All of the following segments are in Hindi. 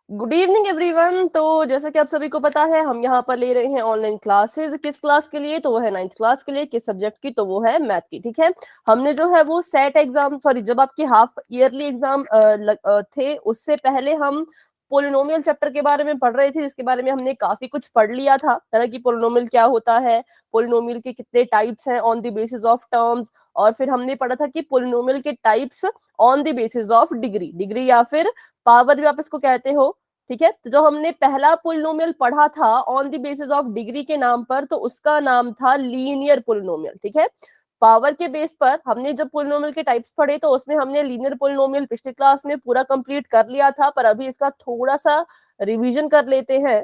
Good evening everyone. तो जैसा कि आप सभी को पता है, हम यहाँ पर ले रहे हैं ऑनलाइन क्लासेस। किस क्लास के लिए? तो वो है 9th क्लास के लिए। किस सब्जेक्ट की? तो वो है मैथ की। ठीक है, हमने जो है वो सेट एग्जाम, सॉरी, जब आपके हाफ ईयरली एग्जाम थे, उससे पहले हम पोलिनोमियल चैप्टर के बारे में पढ़ रहे थे, जिसके बारे में हमने काफी कुछ पढ़ लिया था, है ना, कि पोलिनोमियल क्या होता है, पोलिनोमियल के कितने टाइप्स हैं on the basis of terms. और फिर हमने पढ़ा था कि पोलिनोमियल के types on the basis of degree, degree या फिर पावर भी आप इसको कहते हो। ठीक है, तो जो हमने पहला पोलिनोमियल पढ़ा था on the basis of degree के नाम पर, तो उसका नाम था लीनियर पोलिनोमियल। ठीक है, पावर के बेस पर हमने जब पोलिनोमियल के टाइप्स पढ़े, तो उसमें हमने लीनियर पोलिनोमियल पिछली क्लास में पूरा कंप्लीट कर लिया था, पर अभी इसका थोड़ा सा रिवीजन कर लेते हैं।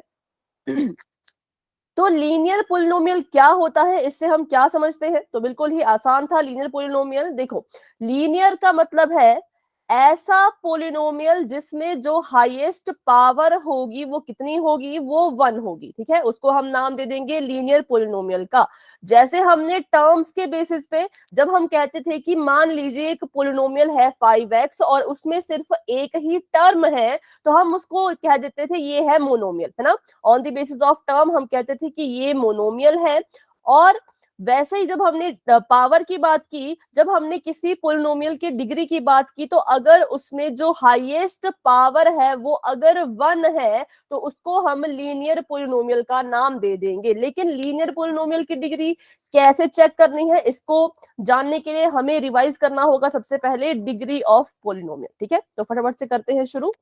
तो लीनियर पोलिनोमियल क्या होता है, इससे हम क्या समझते हैं? तो बिल्कुल ही आसान था लीनियर पोलिनोमियल। देखो, लीनियर का मतलब है ऐसा पोलिनोमियल जिसमें जो हाईएस्ट पावर होगी वो कितनी होगी? वो 1 होगी। ठीक है, उसको हम नाम दे देंगे लीनियर पोलिनोमियल का। जैसे हमने टर्म्स के बेसिस पे जब हम कहते थे कि मान लीजिए एक पोलिनोमियल है 5x और उसमें सिर्फ एक ही टर्म है, तो हम उसको कह देते थे ये है मोनोमियल, है ना। On the basis of term हम कहते थे कि ये मोनोमियल है। और वैसे ही जब हमने पावर की बात की, जब हमने किसी पोलिनोमियल की डिग्री की बात की, तो अगर उसमें जो हाईएस्ट पावर है वो अगर 1 है, तो उसको हम लीनियर पोलिनोमियल का नाम दे देंगे। लेकिन लीनियर पोलिनोमियल की डिग्री कैसे चेक करनी है, इसको जानने के लिए हमें रिवाइज करना होगा सबसे पहले डिग्री ऑफ पोलिनोमियल। ठीक है, तो फटाफट से करते हैं शुरू।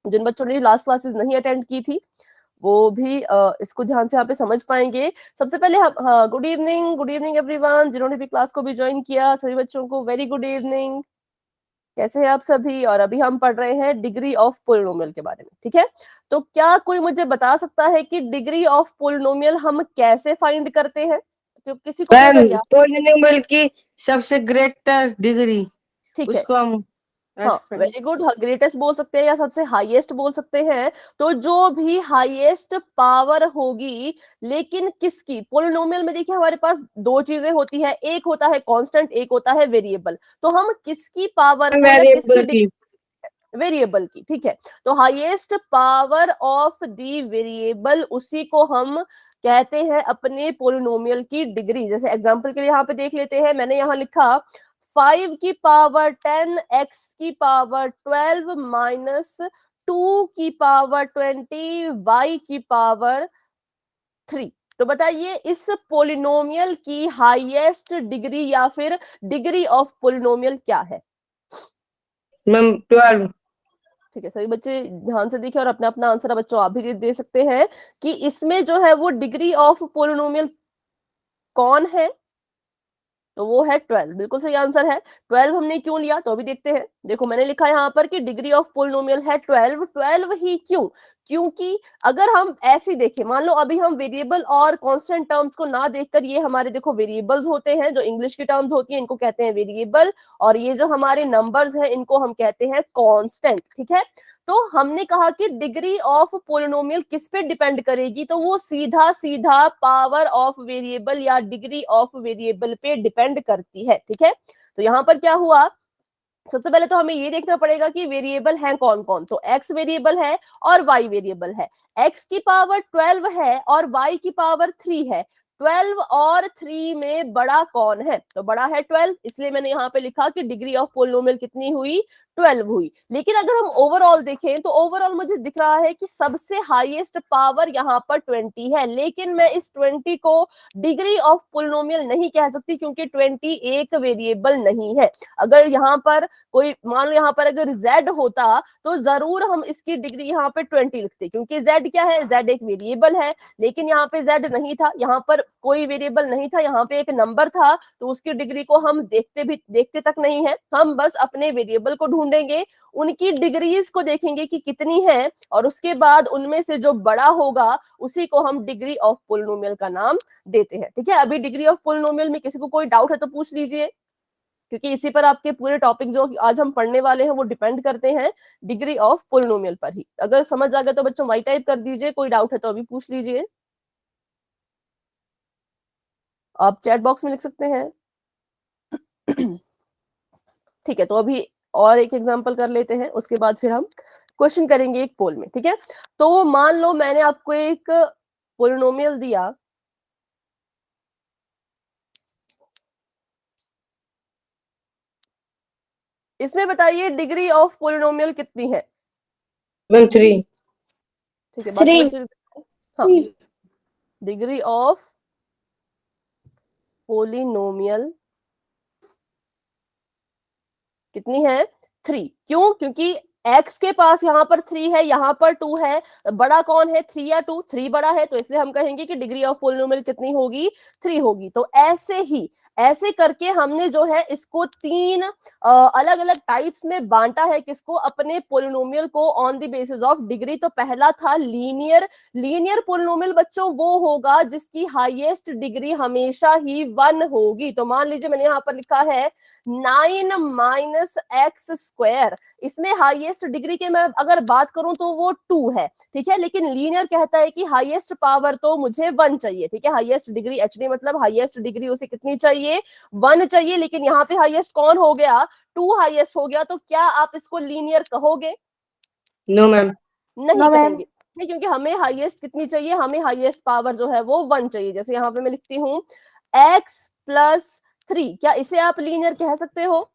जिन बच्चों ने लास्ट क्लासेस नहीं अटेंड की थी, वो भी इसको ध्यान से यहाँ पे समझ पाएंगे। सबसे पहले हम, हाँ, good evening, good evening everyone, जिन्होंने भी क्लास को भी ज्वाइन किया, सभी बच्चों को वेरी गुड इवनिंग। कैसे हैं आप सभी? और अभी हम पढ़ रहे हैं डिग्री ऑफ पोलिनोमियल के बारे में। ठीक है, तो क्या कोई मुझे बता सकता है कि डिग्री ऑफ पोलिनोमियल हम कैसे फाइंड करते हैं? तो किसी को भी अगर याद, पोलिनोमियल की सबसे ग्रेटर डिग्री, ठीक है, उसको हम हाँ, ऐसे find- वेरी गुड, ग्रेटेस्ट बोल सकते हैं या सबसे हाईएस्ट बोल सकते हैं। तो जो भी हाईएस्ट पावर होगी, लेकिन किसकी? पोलिनोमियल में देखिए हमारे पास दो चीजें होती है, एक होता है कांस्टेंट, एक होता है वेरिएबल। तो हम किसकी पावर को या किसकी वेरिएबल की। वेरिएबल की, ठीक है, तो highest power of the variable, उसी को हम कहते हैं अपने पोलिनोमियल की डिग्री। जैसे एग्जांपल के लिए यहाँ पे देख लेते हैं, मैंने यहाँ लिखा 5 की पावर 10, x की पावर 12 माइनस 2 की पावर 20, y की पावर 3। तो बताइए इस पोलिनोमियल की हाईएस्ट डिग्री या फिर डिग्री ऑफ पोलिनोमियल क्या है? मैम 12। ठीक है, सभी बच्चे ध्यान से देखिए और अपना अपना आंसर बच्चों आप भी दे सकते हैं कि इसमें जो है वो डिग्री ऑफ पोलिनोमियल कौन है? तो वो है 12। बिल्कुल सही आंसर है। 12 हमने क्यों लिया, तो अभी देखते हैं। देखो मैंने लिखा है यहाँ पर कि डिग्री ऑफ पोलिनोमियल है 12। 12 ही क्यों? क्योंकि अगर हम ऐसे देखें, मान लो अभी हम वेरिएबल और कांस्टेंट टर्म्स को ना देखकर, ये हमारे देखो वेरिएबल्स होते हैं, जो इंग्लिश की टर्म्स होती है इनको कहते हैं वेरिएबल, और ये जो हमारे नंबर्स हैं इनको हम कहते हैं कांस्टेंट। ठीक है, तो हमने कहा कि डिग्री ऑफ पोलिनोमियल किस पे डिपेंड करेगी, तो वो सीधा सीधा पावर ऑफ वेरिएबल या डिग्री ऑफ वेरिएबल पे डिपेंड करती है। ठीक है, तो यहाँ पर क्या हुआ, सबसे पहले तो हमें ये देखना पड़ेगा कि वेरिएबल हैं कौन कौन। तो x वेरिएबल है और y वेरिएबल है। x की पावर 12 है और y की पावर 3 है। 12 और 3 में बड़ा कौन है? तो बड़ा है 12, इसलिए मैंने यहाँ पे लिखा कि डिग्री ऑफ पोलिनोमियल कितनी हुई? 12 हुई। लेकिन अगर हम ओवरऑल देखें, तो ओवरऑल मुझे दिख रहा है कि सबसे हाईएस्ट पावर यहाँ पर 20 है, लेकिन मैं इस 20 को डिग्री ऑफ पोलिनोमियल नहीं कह सकती, क्योंकि 20 एक वेरिएबल नहीं है। अगर यहाँ पर कोई, मान लो यहाँ पर अगर z होता, तो जरूर हम इसकी डिग्री यहाँ पे 20 लिखते, क्योंकि z क्या है? z एक वेरिएबल है। लेकिन यहाँ पे z नहीं था, यहाँ पर कोई वेरिएबल नहीं था, यहाँ पे एक नंबर था, तो उसकी डिग्री को हम देखते तक नहीं है, हम बस अपने वेरिएबल को ढूंढेंगे, उनकी डिग्रीज को देखेंगे कि कितनी है, और उसके बाद उनमें से जो बड़ा होगा उसी को हम डिग्री ऑफ पोलिनोमियल का नाम देते हैं। ठीक है, अभी डिग्री ऑफ पोलिनोमियल में किसी को कोई डाउट है तो पूछ लीजिए, क्योंकि इसी पर आपके पूरे टॉपिक जो आज हम पढ़ने वाले हैं वो डिपेंड करते हैं डिग्री ऑफ पोलिनोमियल पर ही। अगर समझ आ गया तो बच्चों वाई टाइप कर दीजिए, कोई डाउट है तो अभी पूछ लीजिए, आप चैट बॉक्स में लिख सकते हैं। ठीक है, तो अभी और एक एग्जांपल कर लेते हैं, उसके बाद फिर हम क्वेश्चन करेंगे एक पोल में, ठीक है। तो मान लो मैंने आपको एक पोलिनोमियल दिया, इसमें बताइए डिग्री ऑफ पोलिनोमियल कितनी है। 3। ठीक है, बाकी 3। बच्चे हाँ, डिग्री ऑफ पोलिनोमियल कितनी है, 3। क्यों? क्योंकि x के पास यहाँ पर 3 है, यहाँ पर 2 है, बड़ा कौन है, 3 या 2? 3 बड़ा है, तो इसलिए हम कहेंगे कि डिग्री ऑफ पोलिनोमियल कितनी होगी, 3 होगी। तो ऐसे करके हमने जो है इसको 3 अलग अलग टाइप्स में बांटा है, किसको, अपने पोलिनोमियल को, on the basis of degree. तो पहला था लीनियर पोलिनोमियल बच्चों, वो होगा जिसकी हाईएस्ट डिग्री हमेशा ही 1 होगी। तो मान लीजिए मैंने यहाँ पर लिखा है 9 माइनस एक्स स्क्वायर, इसमें हाईएस्ट डिग्री के मैं अगर बात करूं तो वो 2 है, ठीक है। लेकिन लीनियर कहता है कि हाईएस्ट पावर तो मुझे 1 चाहिए, ठीक है। हाईएस्ट डिग्री एचडी मतलब हाईएस्ट डिग्री उसे कितनी चाहिए, 1 चाहिए। लेकिन यहाँ पे हाईएस्ट कौन हो गया, 2 हाईएस्ट हो गया। तो क्या आप इसको लीनियर कहोगे? No ma'am. नहीं No, ma'am. कहेंगे, नहीं, क्योंकि हमें हाईएस्ट कितनी चाहिए, हमें हाईएस्ट पावर जो है वो 1 चाहिए। जैसे यहाँ पे मैं लिखती हूँ x प्लस 3, क्या इसे आप लीनियर कह सकते हो?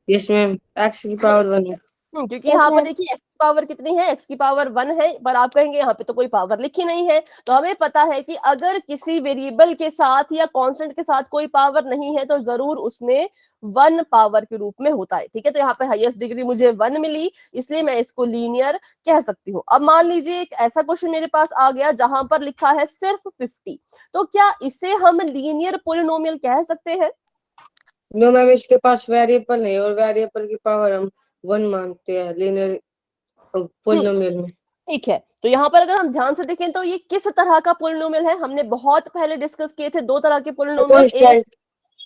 यस मैम, x की पावर 1 है। क्योंकि Yes, यहाँ पर ma'am. देखिए x की पावर कितनी है, x की पावर 1 है, पर आप कहेंगे यहाँ पे तो कोई पावर लिखी नहीं है। तो हमें पता है कि अगर किसी वेरिएबल के साथ या कांस्टेंट के साथ कोई पावर नहीं है तो जरूर उसमें 1 पावर के रूप में होता है, ठीक है। तो यहाँ पे हाईएस्ट डिग्री मुझे 1 मिली, इसलिए मैं इसको लीनियर कह सकती हूँ। अब मान लीजिए एक ऐसा क्वेश्चन मेरे पास आ गया जहां पर लिखा है सिर्फ 50, तो क्या इसे हम लीनियर पोलिनोमियल कह सकते हैं? नो मैम, इसके पास वेरिएबल है और वेरिएबल की पावर हम 1 मानते हैं लीनियर पोलिनोमियल में। ठीक है, तो यहाँ पर अगर हम ध्यान से देखें तो ये किस तरह का पोलिनोमियल है, हमने बहुत पहले डिस्कस किए थे 2 तरह के पोलिनोमियल, एक कांस्टेंट।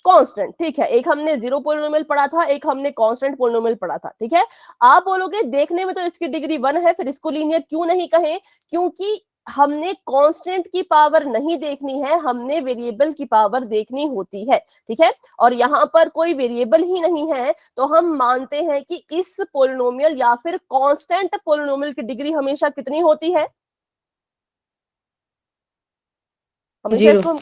कांस्टेंट, ठीक है, एक हमने जीरो पोलिनोमियल पढ़ा था, एक हमने कांस्टेंट पोलिनोमियल पढ़ा था, ठीक है। आप बोलोगे देखने में तो इसकी डिग्री 1 है, फिर इसको लीनियर क्यों नहीं कहें? क्योंकि हमने कांस्टेंट की पावर नहीं देखनी है, हमने वेरिएबल की पावर देखनी होती है, ठीक है। और यहाँ पर कोई वेरिएबल ही नहीं है, तो हम मानते हैं कि इस पोलिनोमियल या फिर कांस्टेंट पोलिनोमियल की डिग्री हमेशा कितनी होती है, हमेशा 0। इसको,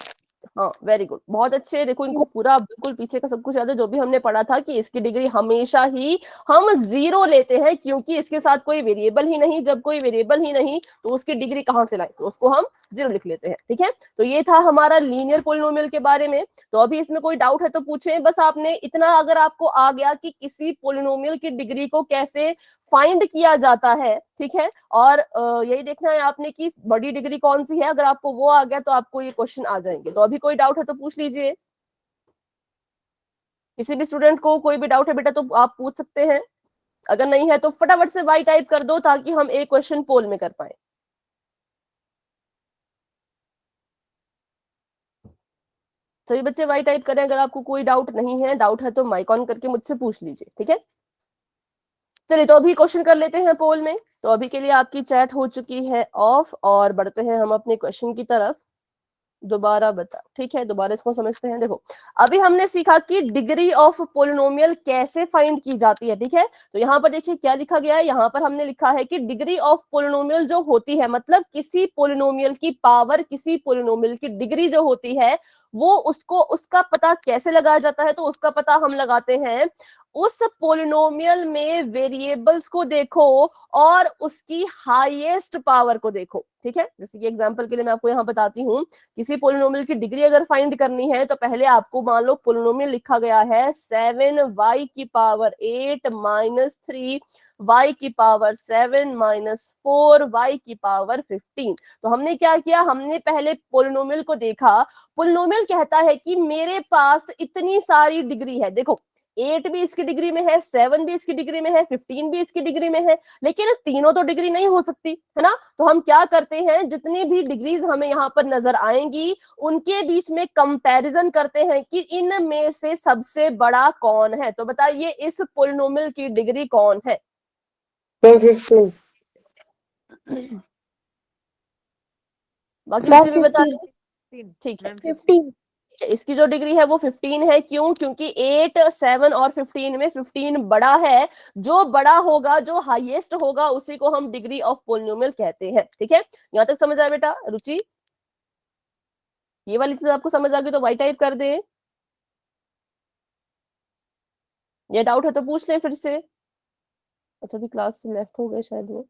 हाँ वेरी गुड, बहुत अच्छे। देखो इनको पूरा बिल्कुल पीछे का सब कुछ याद है, जो भी हमने पढ़ा था कि इसकी डिग्री हमेशा ही हम 0 लेते हैं, क्योंकि इसके साथ कोई वेरिएबल ही नहीं। जब कोई वेरिएबल ही नहीं तो उसकी डिग्री कहां से लाए, तो उसको हम 0 लिख लेते हैं, ठीक है। तो ये था हमारा लीनियर पोलिनोमियल के बारे में। तो अभी इसमें कोई डाउट है तो पूछें, बस आपने इतना अगर आपको आ गया कि किसी पोलिनोमियल की डिग्री को कैसे फाइंड किया जाता है, ठीक है। और यही देखना है आपने कि बड़ी डिग्री कौन सी है, अगर आपको वो आ गया तो आपको ये क्वेश्चन आ जाएंगे। तो अभी कोई डाउट है तो पूछ लीजिए, किसी भी स्टूडेंट को कोई भी डाउट है बेटा तो आप पूछ सकते हैं, अगर नहीं है तो फटाफट से वाई टाइप कर दो ताकि हम एक क्वेश्चन पोल में कर पाए। सभी बच्चे वाई टाइप करें, अगर आपको कोई डाउट नहीं है, डाउट है तो माइक ऑन करके मुझसे पूछ लीजिए, ठीक है। चलिए तो अभी क्वेश्चन कर लेते हैं पोल में। तो अभी के लिए आपकी चैट हो चुकी है ऑफ, और बढ़ते हैं हम अपने क्वेश्चन की तरफ। दोबारा बताओ, ठीक है, दोबारा इसको समझते हैं। देखो अभी हमने सीखा कि डिग्री ऑफ पोलिनोमियल कैसे फाइंड की जाती है, ठीक है। तो यहाँ पर देखिए क्या लिखा गया है, यहाँ पर हमने लिखा है कि डिग्री ऑफ पोलिनोमियल जो होती है, मतलब किसी पोलिनोमियल की पावर, किसी पोलिनोमियल की डिग्री जो होती है, वो उसका पता कैसे लगाया जाता है। तो उसका पता हम लगाते हैं, उस पोलिनोमियल में वेरिएबल्स को देखो और उसकी हाईएस्ट पावर को देखो, ठीक है। जैसे कि एग्जांपल के लिए मैं आपको यहाँ बताती हूँ, किसी पोलिनोमियल की डिग्री अगर फाइंड करनी है तो पहले आपको, मान लो पोलिनोमियल लिखा गया है 7y की पावर 8 माइनस 3y की पावर 7 माइनस 4y की पावर 15। तो हमने क्या किया, हमने पहले पोलिनोमियल को देखा। पोलिनोमियल कहता है कि मेरे पास इतनी सारी डिग्री है, देखो 8 भी इसकी डिग्री में है, 7 भी इसकी डिग्री में है, 15 भी इसकी डिग्री में है, लेकिन तीनों तो डिग्री नहीं हो सकती है ना। तो हम क्या करते हैं, जितनी भी डिग्रीज हमें यहाँ पर नजर आएंगी उनके बीच में कंपैरिजन करते हैं कि इनमें से सबसे बड़ा कौन है। तो बताइए इस पोलिनोमियल की डिग्री कौन है? 15। बाकी बच्चे भी बता रहे हैं, ठीक है। 15. इसकी जो डिग्री है वो 15 है। क्यों? क्योंकि 8, 7 और 15 में 15 बड़ा है। जो बड़ा होगा, जो हाईएस्ट होगा, उसी को हम डिग्री ऑफ पोलिनोमियल कहते हैं। ठीक है, यहां तक समझ आया बेटा? रुचि, ये वाली चीज आपको समझ आ गई तो वाई टाइप कर दे। ये डाउट है तो पूछ लें फिर से। अच्छा, भी क्लास से लेफ्ट हो गए शायद वो।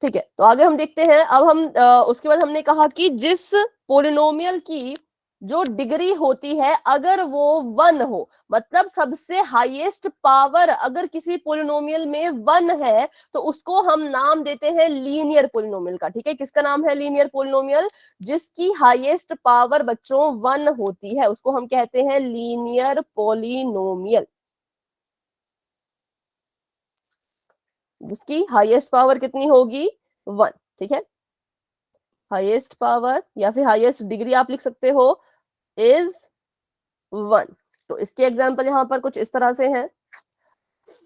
ठीक है, तो आगे हम देखते हैं। अब हम उसके बाद हमने कहा कि जिस पोलिनोमियल की जो डिग्री होती है, अगर वो 1 हो, मतलब सबसे हाईएस्ट पावर अगर किसी पोलिनोमियल में 1 है, तो उसको हम नाम देते हैं लीनियर पोलिनोमियल का। ठीक है, किसका नाम है लीनियर पोलिनोमियल? जिसकी हाईएस्ट पावर बच्चों 1 होती है, उसको हम कहते हैं लीनियर पोलिनोमियल। जिसकी हाईएस्ट पावर कितनी होगी? 1। ठीक है, हाईएस्ट पावर या फिर हाईएस्ट डिग्री आप लिख सकते हो इज 1। तो इसके एग्जाम्पल यहां पर कुछ इस तरह से हैं।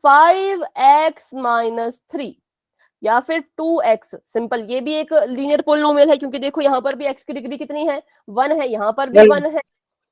5x-3 या फिर 2x। सिंपल, ये भी एक लीनियर पोलिनोमियल है, क्योंकि देखो यहां पर भी x की डिग्री कितनी है? 1 है, यहां पर भी 1 है।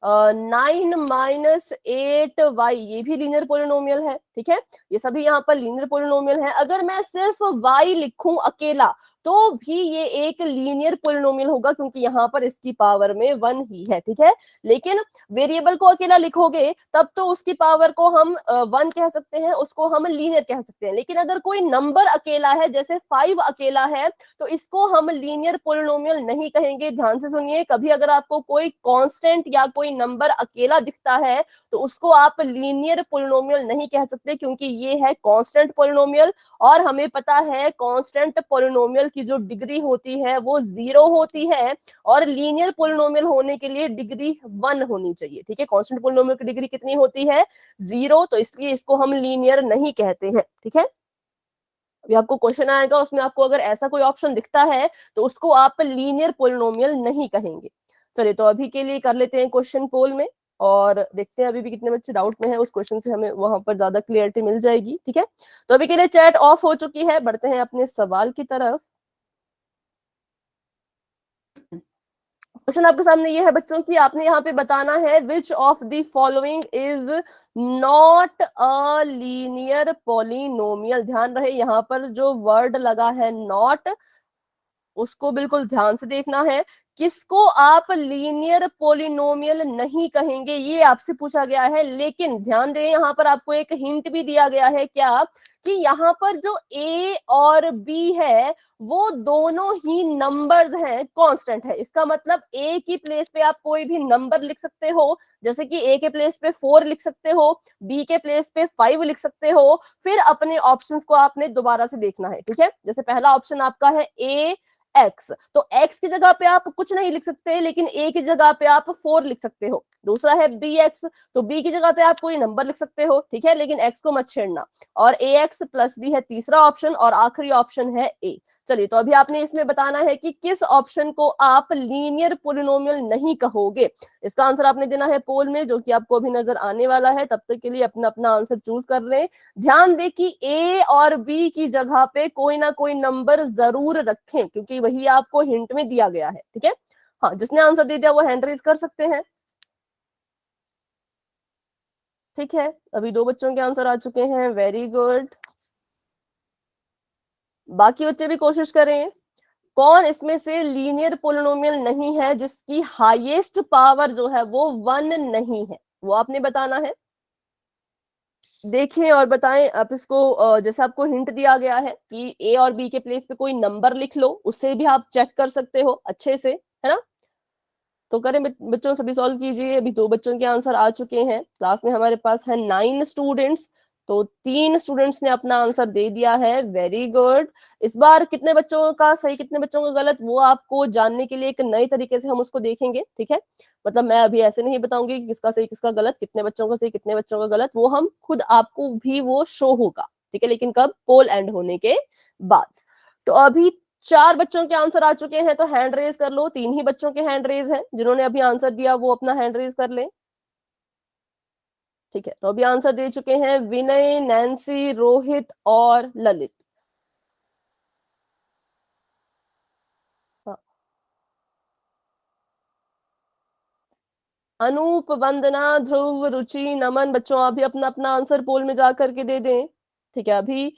9-8y, ये भी लीनियर पोलिनोमियल है। ठीक है, ये सभी यहाँ पर लीनियर पोलिनोमियल है। अगर मैं सिर्फ y लिखूं अकेला, तो भी ये एक लीनियर पोलिनोमियल होगा, क्योंकि यहाँ पर इसकी पावर में 1 ही है। ठीक है, लेकिन वेरिएबल को अकेला लिखोगे तब तो उसकी पावर को हम 1 कह सकते हैं, उसको हम लीनियर कह सकते हैं। लेकिन अगर कोई नंबर अकेला है, जैसे 5 अकेला है, तो इसको हम लीनियर पोलिनोमियल नहीं कहेंगे। ध्यान से सुनिए, कभी अगर आपको कोई कांस्टेंट या कोई नंबर अकेला दिखता है, तो उसको आप लीनियर पोलिनोमियल नहीं कह सकते, क्योंकि ये है कांस्टेंट पोलिनोमियल। और हमें पता है कांस्टेंट पोलिनोमियल की जो डिग्री होती है वो 0 होती है, और लीनियर पोलिनोमियल होने के लिए डिग्री 1 होनी चाहिए। ठीक है, कांस्टेंट पोलिनोमियल की डिग्री कितनी होती है? 0। तो इसलिए इसको हम लीनियर नहीं कहते हैं। ठीक है, अभी आपको क्वेश्चन आएगा, उसमें आपको अगर ऐसा कोई ऑप्शन दिखता है, तो उसको आप लीनियर पोलिनोमियल नहीं कहेंगे। चलिए, तो अभी के लिए कर लेते हैं क्वेश्चन पोल में, और देखते हैं अभी भी कितने बच्चे डाउट में हैं। उस क्वेश्चन से हमें वहां पर ज्यादा क्लियरिटी मिल जाएगी। ठीक है, तो अभी के लिए चैट ऑफ हो चुकी है, बढ़ते हैं अपने सवाल की तरफ। क्वेश्चन आपके सामने ये है बच्चों की, आपने यहाँ पे बताना है which of the following is not a linear polynomial. ध्यान रहे, यहाँ पर जो वर्ड लगा है नॉट, उसको बिल्कुल ध्यान से देखना है। किसको आप लीनियर पोलिनोमियल नहीं कहेंगे, ये आपसे पूछा गया है। लेकिन ध्यान दें, यहाँ पर आपको एक हिंट भी दिया गया है। क्या? कि यहाँ पर जो a और b है, वो दोनों ही नंबर्स हैं, कांस्टेंट है। इसका मतलब a की प्लेस पे आप कोई भी नंबर लिख सकते हो, जैसे कि a के प्लेस पे 4 लिख सकते हो, b के प्लेस पे 5 लिख सकते हो। फिर अपने ऑप्शंस को आपने दोबारा से देखना है। ठीक है, जैसे पहला ऑप्शन आपका है a x, तो x की जगह पे आप कुछ नहीं लिख सकते, लेकिन a की जगह पे आप 4 लिख सकते हो। दूसरा है bx, तो b की जगह पे आप कोई नंबर लिख सकते हो। ठीक है, लेकिन x को मत छेड़ना। और ax प्लस b है तीसरा ऑप्शन, और आखिरी ऑप्शन है a। चलिए, तो अभी आपने इसमें बताना है कि किस ऑप्शन को आप लीनियर पोलिनोमियल नहीं कहोगे। इसका आंसर आपने देना है पोल में, जो कि आपको अभी नजर आने वाला है। तब तक के लिए अपना अपना आंसर चूज कर लें। ध्यान दे कि ए और बी की जगह पे कोई ना कोई नंबर जरूर रखें, क्योंकि वही आपको हिंट में दिया गया है। ठीक है, हाँ, जिसने आंसर दे दिया वो हैंड रेज कर सकते हैं। ठीक है, अभी 2 बच्चों के आंसर आ चुके हैं, वेरी गुड। बाकी बच्चे भी कोशिश करें। कौन इसमें से लीनियर पोलिनोमियल नहीं है जिसकी हाईएस्ट पावर जो है वो 1 नहीं है? वो आपने बताना है। देखें और बताएं आप इसको। जैसे आपको हिंट दिया गया है कि ए और बी के प्लेस पे कोई नंबर लिख लो, उससे भी आप चेक कर सकते हो अच्छे से, है ना? तो करें बच्चों, सभी सॉल्व कीजिए। अभी 2 बच्चों के आंसर आ चुके हैं। क्लास में हमारे पास है 9 स्टूडेंट्स, तो 3 स्टूडेंट्स ने अपना आंसर दे दिया है, वेरी गुड। इस बार कितने बच्चों का सही कितने बच्चों का गलत, वो आपको जानने के लिए एक नए तरीके से हम उसको देखेंगे। ठीक है, मतलब मैं अभी ऐसे नहीं बताऊंगी कि किसका सही किसका गलत, कितने बच्चों का सही कितने बच्चों का गलत, वो हम खुद आपको भी वो शो होगा। ठीक है, लेकिन कब? पोल एंड होने के बाद। तो अभी 4 बच्चों के आंसर आ चुके हैं, तो हैंड रेज कर लो। 3 ही बच्चों के हैंड रेज हैं, जिन्होंने अभी आंसर दिया वो अपना हैंड रेज कर लें। ठीक है, तो अभी आंसर दे चुके हैं विनय, नैन्सी, रोहित और ललित। हाँ, अनूप, वंदना, ध्रुव, रुचि, नमन, बच्चों आप भी अपना अपना आंसर पोल में जाकर के दे दें। ठीक है, अभी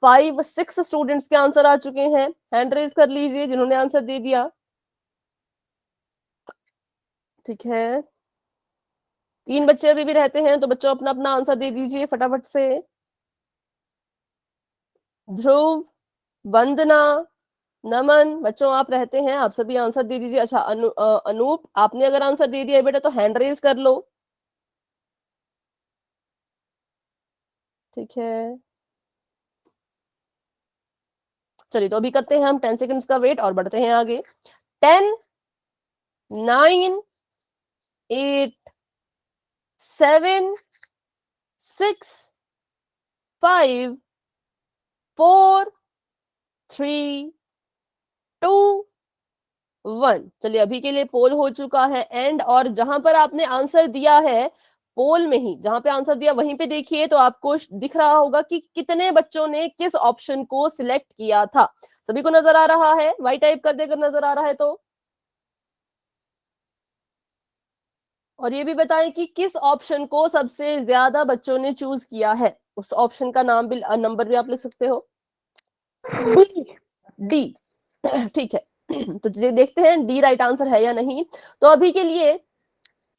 5-6 स्टूडेंट्स के आंसर आ चुके हैं। हैंड रेज कर लीजिए जिन्होंने आंसर दे दिया। ठीक है, 3 बच्चे अभी भी रहते हैं, तो बच्चों अपना अपना आंसर दे दीजिए फटाफट से। ध्रुव, वंदना, नमन, बच्चों आप रहते हैं, आप सभी आंसर दे दीजिए। अच्छा अनूप, आपने अगर आंसर दे दिया है बेटा तो हैंड रेज कर लो। ठीक है, चलिए तो अभी करते हैं हम 10 सेकंड्स का वेट और बढ़ते हैं आगे। 10, 9, 8, 7, 6, 5, 4, 3, 2, 1। चलिए अभी के लिए पोल हो चुका है एंड, और जहां पर आपने आंसर दिया है पोल में ही, जहां पे आंसर दिया वहीं पे देखिए तो आपको दिख रहा होगा कि कितने बच्चों ने किस ऑप्शन को सिलेक्ट किया था। सभी को नजर आ रहा है? वाई टाइप कर देकर नजर आ रहा है तो। और ये भी बताएं कि किस ऑप्शन को सबसे ज्यादा बच्चों ने चूज किया है। उस ऑप्शन का नाम भी, नंबर भी आप लिख सकते हो। डी। ठीक है, तो देखते हैं डी राइट आंसर है या नहीं। तो अभी के लिए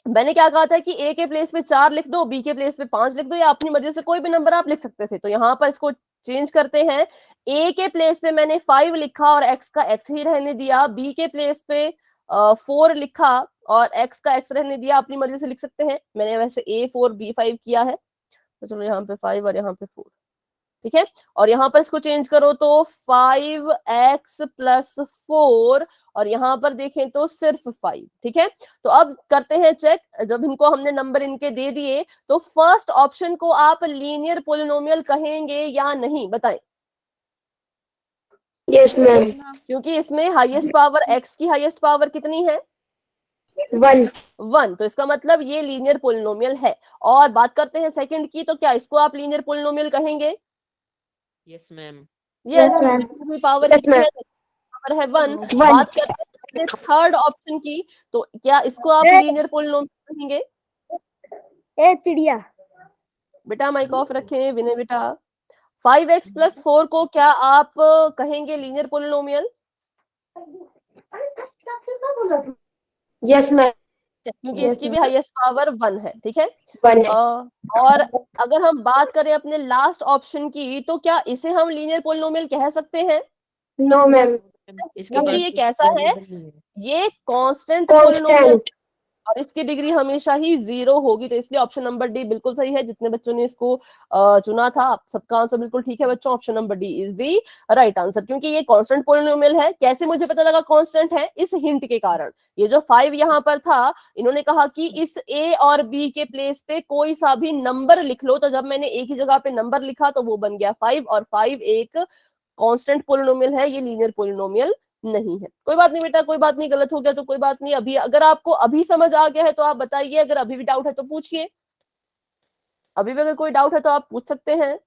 मैंने क्या कहा था कि ए के प्लेस पे 4 लिख दो, बी के प्लेस पे 5 लिख दो, या अपनी मर्जी से कोई भी नंबर आप लिख सकते थे। तो यहाँ पर इसको चेंज करते हैं। ए के प्लेस पे मैंने 5 लिखा और एक्स का एक्स ही रहने दिया। बी के प्लेस पे 4 लिखा और एक्स का एक्स रहने दिया। अपनी मर्जी से लिख सकते हैं। मैंने वैसे A4B5 किया है, तो चलो यहाँ पे 5 और यहाँ पे 4। ठीक है, और यहाँ पर इसको चेंज करो तो 5x+4, और यहाँ पर देखें तो सिर्फ 5। ठीक है, तो अब करते हैं चेक। जब इनको हमने नंबर इनके दे दिए तो फर्स्ट ऑप्शन को आप लीनियर पोलिनोमियल कहेंगे या नहीं, बताएं। Yes ma'am. क्योंकि इसमें हाईएस्ट पावर x की हाईएस्ट पावर कितनी है? 1। 1, तो इसका मतलब ये लीनियर पोलिनोमियल है। और बात करते हैं सेकंड की, तो क्या इसको आप लीनियर पोलिनोमियल कहेंगे? Yes ma'am. Yes, Yes, ma'am. क्योंकि पावर Yes, कितनी ma'am. है? पावर है 1। 1। बात करते हैं थर्ड ऑप्शन की, तो क्या इसको आप लीनियर पोलिनोमियल कहेंगे? ए चिड़िया। बेटा माइक ऑफ रखें विनय बेटा। 5x+4 को क्या आप कहेंगे लीनियर पोलिनोमियल? Yes ma'am. क्योंकि Yes, इसकी भी ma'am. हाईएस्ट पावर 1 है। ठीक है, 1 है। और अगर हम बात करें अपने लास्ट ऑप्शन की, तो क्या इसे हम लीनियर पोलिनोमियल कह सकते हैं? No ma'am. इसके क्योंकि बाद ये कुछ कैसा है, variable नहीं है। ये कांस्टेंट पोलिनोमियल कांस्टेंट। और इसकी डिग्री हमेशा ही 0 होगी। तो इसलिए ऑप्शन नंबर डी बिल्कुल सही है। जितने बच्चों ने इसको चुना था, आप सबका आंसर बिल्कुल ठीक है बच्चों। Option number D is the right answer, क्योंकि ये कांस्टेंट पोलिनोमियल है। कैसे मुझे पता लगा कांस्टेंट है? इस हिंट के कारण। ये जो 5 यहाँ पर था, इन्होंने कहा कि इस ए और बी के प्लेस पे कोई सा भी नंबर लिख लो, तो जब मैंने एक ही जगह पे नंबर लिखा तो वो बन गया 5, और 5 एक कांस्टेंट पोलिनोमियल है, ये लीनियर पोलिनोमियल नहीं है। कोई बात नहीं बेटा, कोई बात नहीं, गलत हो गया तो कोई बात नहीं। अभी अगर आपको अभी समझ आ गया है तो आप बताइए, अगर अभी भी डाउट है तो पूछिए। अभी भी अगर कोई डाउट है तो आप पूछ सकते हैं।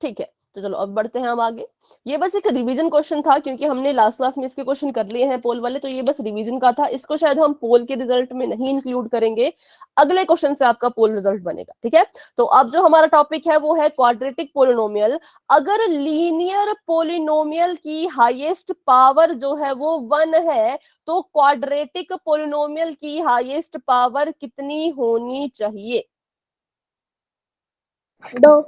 ठीक है, तो चलो अब बढ़ते हैं हम आगे। ये बस एक रिवीजन क्वेश्चन था, क्योंकि हमने लास्ट क्लास में इसके क्वेश्चन कर लिए हैं पोल वाले, तो ये बस रिवीजन का था। इसको शायद हम पोल के रिजल्ट में नहीं इंक्लूड करेंगे, अगले क्वेश्चन से आपका पोल रिजल्ट बनेगा। ठीक है, तो अब जो हमारा टॉपिक है वो है क्वाड्रेटिक पोलिनोमियल। अगर लीनियर पोलिनोमियल की हाईएस्ट पावर जो है वो 1 है, तो क्वाड्रेटिक पोलिनोमियल की हाईएस्ट पावर कितनी होनी चाहिए? 2।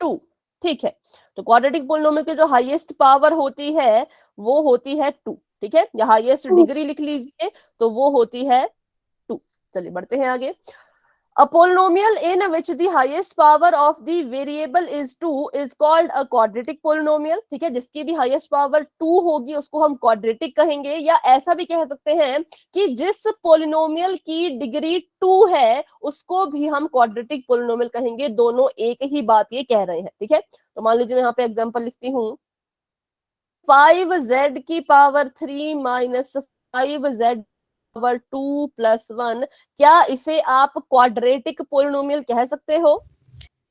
2। ठीक है, तो क्वाड्रेटिक पोलिनोमियल की जो हाईएस्ट पावर होती है वो होती है 2। ठीक है, या हाईएस्ट डिग्री लिख लीजिए, तो वो होती है 2। चलिए बढ़ते हैं आगे। A polynomial in which the highest power of the variable is 2 is called a quadratic polynomial। ठीक है, जिसकी भी हाईएस्ट पावर 2 होगी उसको हम क्वाड्रेटिक कहेंगे, या ऐसा भी कह सकते हैं कि जिस पोलिनोमियल की डिग्री 2 है उसको भी हम क्वाड्रेटिक पोलिनोमियल कहेंगे। दोनों एक ही बात ये कह रहे हैं। ठीक है, तो मान लीजिए मैं यहाँ पे एग्जांपल लिखती हूँ, 5z की power 3 minus 5z power 2 plus 1। क्या इसे आप क्वाड्रेटिक पोलिनोमियल कह सकते हो?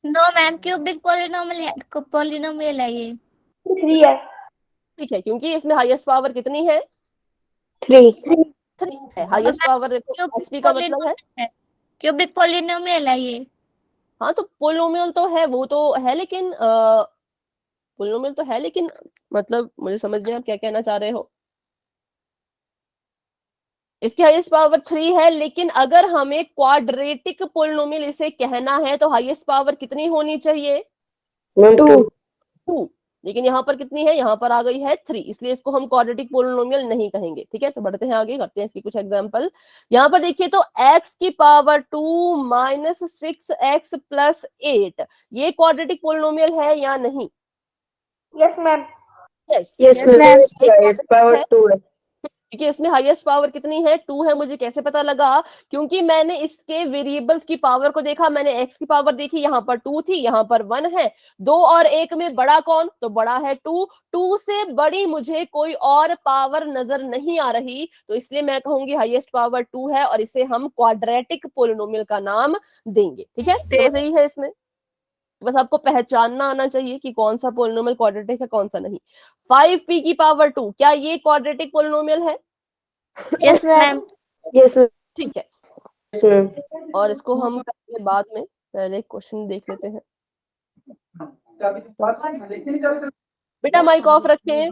नो मैम, क्यूबिक पोलिनोमियल है ये। 3 है। ठीक है, क्योंकि इसमें हाईएस्ट पावर कितनी है? 3। 3 है। हाईएस्ट पावर देखो एचपी का मतलब है, क्यूबिक पोलिनोमियल है ये। हाँ तो पोलिनोमियल तो है, वो तो है, लेकिन पोलिनोमियल तो है, लेकिन मतलब मुझे समझ नहीं आप क्या कहना चाह रहे हो। इसकी हाईएस्ट पावर 3 है, लेकिन अगर हमें क्वाड्रेटिक पोलिनोमियल इसे कहना है तो हाईएस्ट पावर कितनी होनी चाहिए? 2। 2। लेकिन यहाँ पर कितनी है? यहाँ पर आ गई है 3, इसलिए इसको हम क्वाड्रेटिक पोलिनोमियल नहीं कहेंगे। ठीक है, तो बढ़ते हैं आगे, करते हैं इसकी कुछ एग्जांपल। यहाँ पर देखिए तो x की पावर 2 माइनस 6x प्लस 8, ये क्वाड्रेटिक पोलिनोमियल है या नहीं? Yes ma'am. Yes yes Yes, ma'am. Ma'am, इसकी हाईएस्ट पावर 2 है। क्योंकि इसमें हाईएस्ट पावर कितनी है? 2 है। मुझे कैसे पता लगा? क्योंकि मैंने इसके वेरिएबल्स की पावर को देखा, मैंने x की पावर देखी, यहाँ पर 2 थी, यहाँ पर 1 है। 2 और 1 में बड़ा कौन? तो बड़ा है 2। 2 से बड़ी मुझे कोई और पावर नजर नहीं आ रही, तो इसलिए मैं कहूंगी हाईएस्ट पावर 2 है और इसे हम क्वाड्रेटिक पोलिनोमियल का नाम देंगे। ठीक है, तो बस यही है इसमें, बस आपको पहचानना आना चाहिए कि कौन सा पोलिनोमियल क्वाड्रेटिक है, कौन सा नहीं। 5p की पावर 2, क्या ये क्वाड्रेटिक पोलिनोमियल है? Yes ma'am. Yes ma'am. ठीक है, यस मैम। और इसको हम करेंगे बाद में, पहले क्वेश्चन देख लेते हैं। बेटा माइक ऑफ रखें,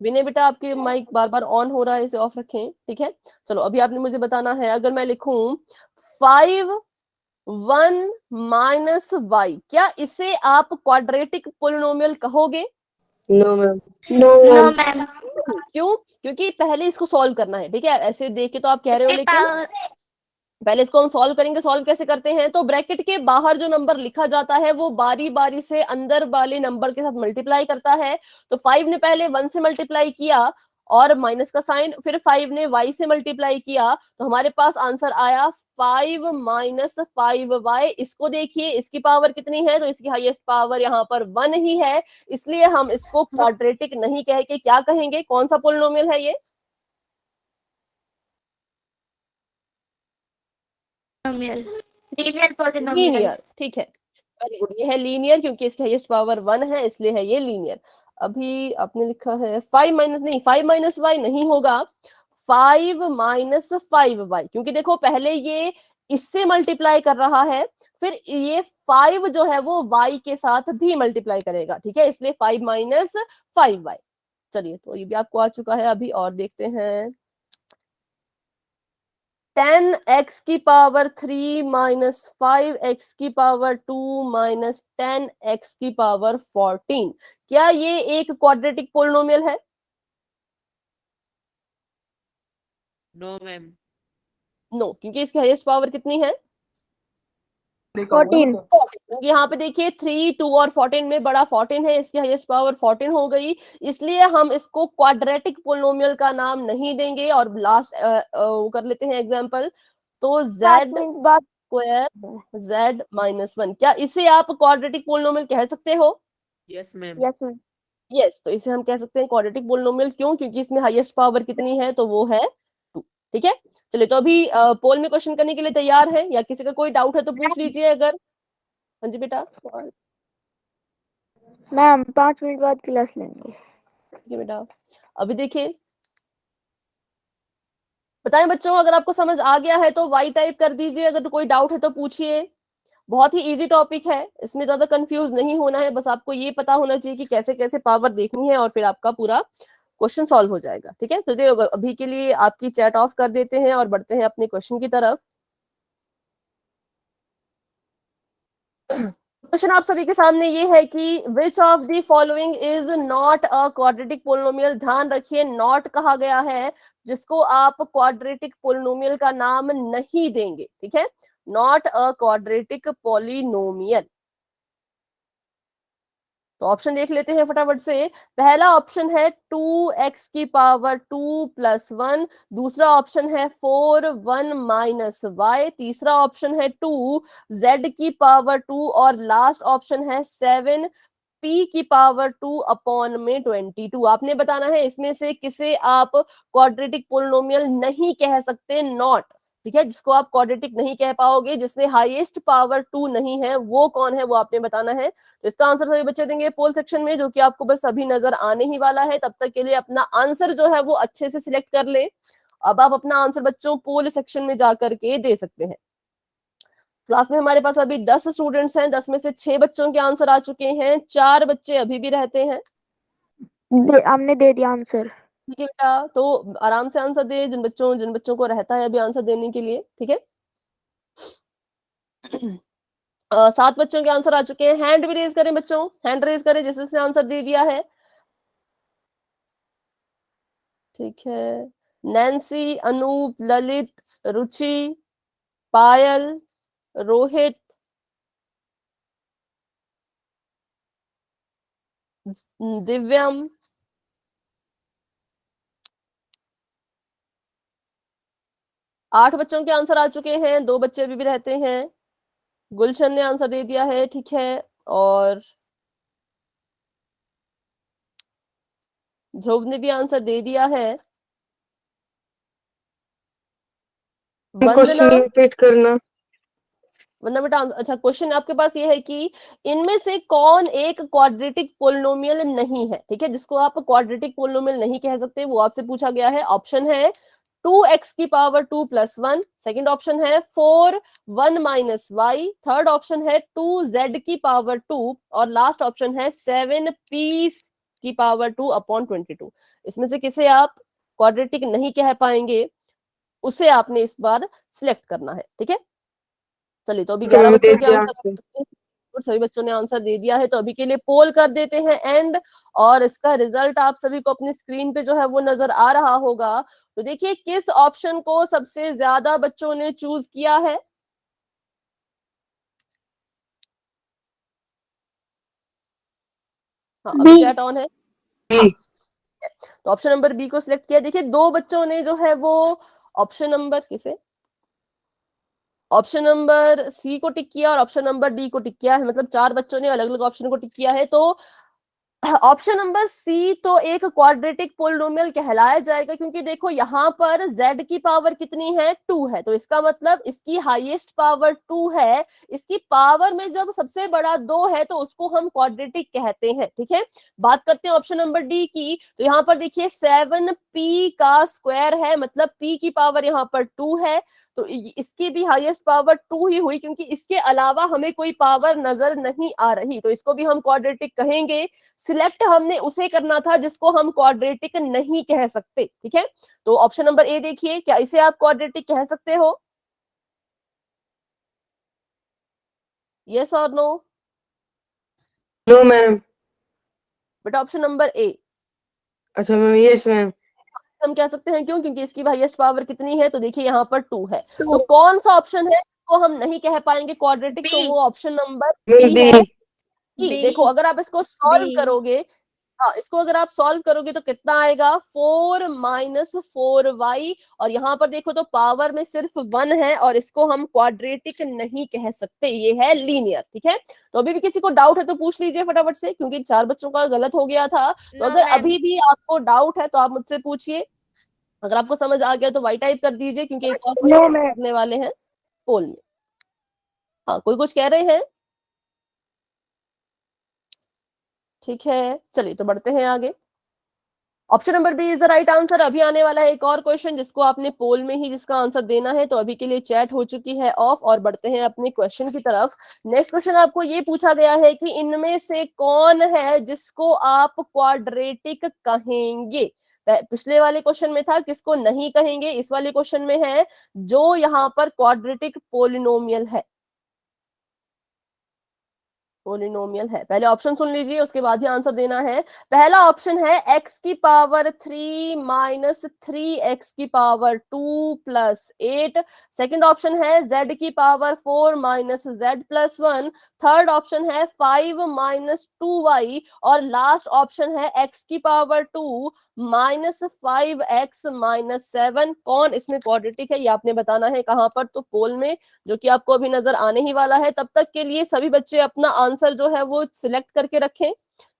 विनय बेटा आपके माइक बार बार ऑन हो रहा है, इसे ऑफ रखें। ठीक है, चलो अभी आपने मुझे बताना है, अगर मैं लिखूं 5 1 माइनस वाई, क्या इसे आप क्वाड्रेटिक पोलिनोमियल कहोगे? No ma'am. No no ma'am. Ma'am. क्यों? क्योंकि पहले इसको सॉल्व करना है। ठीक है, ऐसे देख के तो आप कह रहे हो, लेकिन पहले इसको हम सॉल्व करेंगे। सॉल्व कैसे करते हैं? तो ब्रैकेट के बाहर जो नंबर लिखा जाता है वो बारी बारी से अंदर वाले नंबर के साथ मल्टीप्लाई करता है। तो 5 ने पहले 1 से मल्टीप्लाई किया और माइनस का साइन, फिर 5 ने y से मल्टीप्लाई किया, तो हमारे पास आंसर आया 5 माइनस 5y। इसको देखिए, इसकी पावर कितनी है? तो इसकी हाईएस्ट पावर यहाँ पर 1 ही है, इसलिए हम इसको क्वाड्रेटिक नहीं कह के क्या कहेंगे? कौन सा पोलिनोमियल है ये? Linear polynomial. लीनियर। ठीक है, वेरी गुड, ये है लीनियर, क्योंकि इसकी हाईएस्ट पावर 1 है, इसलिए है ये लीनियर। अभी आपने लिखा है 5 माइनस, नहीं 5 माइनस वाई नहीं होगा, 5 माइनस 5y, क्योंकि देखो पहले ये इससे मल्टीप्लाई कर रहा है, फिर ये 5 जो है वो y के साथ भी मल्टीप्लाई करेगा। ठीक है, इसलिए 5 माइनस 5y। चलिए, तो ये भी आपको आ चुका है। अभी और देखते हैं, 10x की पावर 3 माइनस 5x की पावर 2 माइनस 10x की पावर 14, क्या ये एक क्वाड्रेटिक पोलिनोमियल है? No, ma'am. नो, क्योंकि इसकी हाईएस्ट पावर कितनी है? 14। क्योंकि यहाँ पे देखिए 3 2 और 14 में बड़ा 14 है, इसकी हाईएस्ट पावर 14 हो गई, इसलिए हम इसको क्वाड्रेटिक पोलिनोमियल का नाम नहीं देंगे। और लास्ट कर लेते हैं एग्जांपल, तो 5 z मिनट बाद। स्क्वायर z माइनस 1, क्या इसे आप क्वाड्रेटिक पोलिनोमियल कह सकते हो? Yes, ma'am. Yes ma'am. Yes, तो इसे हम कह सकते हैं क्वाड्रेटिक पोलिनोमियल। क्यों? क्योंकि इसमें हाईएस्ट पावर कितनी है? तो वो है 2। ठीक है, चलिए, तो अभी पोल में क्वेश्चन करने के लिए तैयार है, या किसी का कोई डाउट है तो पूछ लीजिए अगर। हाँ जी बेटा। मैम 5 मिनट बाद क्लास लेंगे। ठीक है बेटा, अभी देखिए, बताएं बच्चों, अगर आपको समझ आ गया है तो वाई टाइप कर दीजिए, अगर कोई डाउट है तो पूछिए। बहुत ही इजी टॉपिक है, इसमें ज्यादा कंफ्यूज नहीं होना है, बस आपको ये पता होना चाहिए कि कैसे कैसे पावर देखनी है, और फिर आपका पूरा क्वेश्चन सॉल्व हो जाएगा। ठीक है, तो अभी के लिए आपकी चैट ऑफ कर देते हैं और बढ़ते हैं अपने क्वेश्चन की तरफ। क्वेश्चन आप सभी के सामने ये है कि which of the following is not a quadratic polynomial. ध्यान रखिए, नॉट कहा गया है, जिसको आप क्वाड्रेटिक पोलिनोमियल का नाम नहीं देंगे। ठीक है, नॉट अ क्वाड्रेटिक पोलिनोमियल। तो ऑप्शन देख लेते हैं फटाफट से। पहला ऑप्शन है 2x की पावर 2 प्लस 1, दूसरा ऑप्शन है 4 1 माइनस y, तीसरा ऑप्शन है 2 z की पावर 2, और लास्ट ऑप्शन है 7 p की पावर 2 अपॉन में 22। आपने बताना है इसमें से किसे आप क्वाड्रेटिक पोलिनोमियल नहीं कह सकते, नॉट। ठीक है, जिसको आप क्वाड्रेटिक नहीं कह पाओगे, जिसमें हाईएस्ट पावर 2 नहीं है, वो कौन है वो आपने बताना है। तो इसका आंसर सभी बच्चे देंगे पोल सेक्शन में, जो कि आपको बस अभी नजर आने ही वाला है। तब तक के लिए अपना आंसर जो है वो अच्छे से सिलेक्ट कर ले। अब आप अपना आंसर बच्चों पोल सेक्शन में जाकर के दे सकते हैं। क्लास में हमारे पास अभी 10 स्टूडेंट्स हैं, 10 में से 6 बच्चों के आंसर आ चुके हैं, 4 बच्चे अभी भी रहते हैं। हमने दे दिया आंसर। ठीक है बेटा, तो आराम से आंसर दे जिन बच्चों को रहता है अभी आंसर देने के लिए। ठीक है, 7 बच्चों के आंसर आ चुके हैं। हैंड भी रेज करें बच्चों, हैंड रेज करें जिसने आंसर दे दिया है। ठीक है, नैन्सी, अनूप, ललित, रुचि, पायल, रोहित, दिव्यम, आठ बच्चों के आंसर आ चुके हैं, 2 बच्चे अभी भी रहते हैं। गुलशन ने आंसर दे दिया है। ठीक है, और ध्रुव ने भी आंसर दे दिया है। वंदना, क्वेश्चन रिपीट करना। वंदना बेटा, अच्छा क्वेश्चन आपके पास ये है कि इनमें से कौन एक क्वाड्रेटिक पोलिनोमियल नहीं है। ठीक है, जिसको आप क्वाड्रेटिक पोलिनोमियल नहीं कह सकते वो आपसे पूछा गया है। ऑप्शन है 2x की पावर 2 + 1, सेकेंड ऑप्शन है 4 1 - y, थर्ड ऑप्शन है 2z की पावर 2 और लास्ट ऑप्शन है 7p की पावर 2 अपॉन 22। इसमें से किसे आप क्वाड्रेटिक नहीं कह पाएंगे उसे आपने इस बार सिलेक्ट करना है। ठीक है, चलिए तो अभी ठीक है 11 मैम, दे बच्चों के दिया आंसर आंसर। और सभी बच्चों ने आंसर दे दिया है। तो अभी के लिए पोल कर देते हैं एंड, और इसका रिजल्ट आप सभी को अपनी स्क्रीन पे जो है वो नजर आ रहा होगा। तो देखिए किस ऑप्शन को सबसे ज्यादा बच्चों ने चूज किया है। हाँ, अभी बी। चैट ऑन है। हाँ, तो ऑप्शन नंबर बी को सिलेक्ट किया। देखिए 2 बच्चों ने जो है वो option number option number C को टिक किया और ऑप्शन नंबर डी को टिक किया है, मतलब 4 बच्चों ने अलग अलग ऑप्शन को टिक किया है। तो ऑप्शन नंबर सी तो एक क्वाड्रेटिक पोलिनोमियल कहलाया जाएगा, क्योंकि देखो यहाँ पर z की पावर कितनी है 2 है, तो इसका मतलब इसकी हाईएस्ट पावर 2 है। इसकी पावर में जब सबसे बड़ा 2 है तो उसको हम क्वाड्रेटिक कहते हैं। ठीक है, बात करते हैं ऑप्शन नंबर डी की। तो यहाँ पर देखिए 7p का स्क्वायर है, मतलब p की पावर यहाँ पर 2 है, तो इसकी भी हाईएस्ट पावर 2 ही हुई, क्योंकि इसके अलावा हमें कोई पावर नजर नहीं आ रही, तो इसको भी हम क्वाड्रेटिक कहेंगे। सिलेक्ट हमने उसे करना था जिसको हम क्वाड्रेटिक नहीं कह सकते। ठीक है, तो ऑप्शन नंबर ए देखिए, क्या इसे आप क्वाड्रेटिक कह सकते हो? यस और नो? No ma'am. बेटा ऑप्शन नंबर ए अच्छा मैम, यस मैम। हम कह सकते हैं, क्यों? क्योंकि इसकी हाईएस्ट पावर कितनी है, तो देखिए यहाँ पर 2 है। तो कौन सा ऑप्शन है वो हम नहीं कह पाएंगे क्वाड्रेटिक? तो वो option number ma'am B B. है। देखो अगर आप इसको सॉल्व करोगे, हाँ इसको अगर आप सॉल्व करोगे तो कितना आएगा 4 - 4y, और यहाँ पर देखो तो पावर में सिर्फ 1 है और इसको हम क्वाड्रेटिक नहीं कह सकते, ये है लीनियर। ठीक है, तो अभी भी किसी को डाउट है तो पूछ लीजिए फटाफट से, क्योंकि 4 बच्चों का गलत हो गया था। तो अगर अभी भी आपको डाउट है तो आप मुझसे पूछिए। अगर आपको समझ आ गया तो वाई टाइप कर दीजिए, क्योंकि एक और क्वेश्चन करने वाले हैं पोल में। हाँ, कोई कुछ कह रहे हैं? ठीक है, चलिए तो बढ़ते हैं आगे। Option number B is the right answer. अभी आने वाला है एक और क्वेश्चन जिसको आपने पोल में ही जिसका आंसर देना है। तो अभी के लिए चैट हो चुकी है ऑफ, और बढ़ते हैं अपने क्वेश्चन की तरफ। नेक्स्ट क्वेश्चन आपको ये पूछा गया है कि इनमें से कौन है जिसको आप क्वाड्रेटिक कहेंगे। पिछले वाले क्वेश्चन में था किसको नहीं कहेंगे, इस वाले क्वेश्चन में है जो यहाँ पर क्वाड्रेटिक पोलिनोमियल है। पोलिनोमियल है, पहले ऑप्शन सुन लीजिए उसके बाद ही आंसर देना है। पहला ऑप्शन है x की पावर 3 - 3x की पावर 2 + 8, सेकंड ऑप्शन है z की पावर 4 - z + 1, थर्ड ऑप्शन है 5 - 2y, और लास्ट ऑप्शन है x की पावर 2 - 5x - 7। कौन इसमें क्वाड्रेटिक है ये आपने बताना है कहां पर, तो पोल में, जो कि आपको अभी नजर आने ही वाला है। तब तक के लिए सभी बच्चे अपना आंसर जो है वो सिलेक्ट करके रखें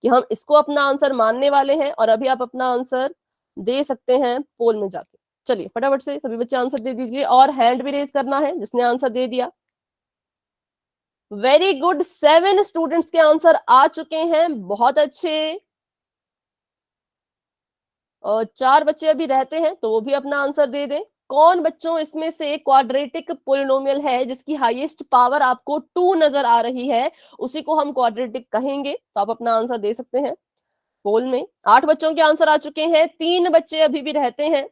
कि हम इसको अपना आंसर मानने वाले हैं, और अभी आप अपना आंसर दे सकते हैं पोल में जाके। चलिए फटाफट से सभी बच्चे आंसर दे दीजिए और हैंड भी रेज करना है जिसने आंसर दे दिया। वेरी गुड, 7 स्टूडेंट्स के आंसर आ चुके हैं, बहुत अच्छे। और 4 बच्चे अभी रहते हैं तो वो भी अपना आंसर दे दें। कौन बच्चों इसमें से क्वाड्रेटिक पोलिनोमियल है जिसकी हाईएस्ट पावर आपको 2 नजर आ रही है, उसी को हम क्वाड्रेटिक कहेंगे। तो आप अपना आंसर दे सकते हैं पोल में। 8 बच्चों के आंसर आ चुके हैं, 3 बच्चे अभी भी रहते हैं।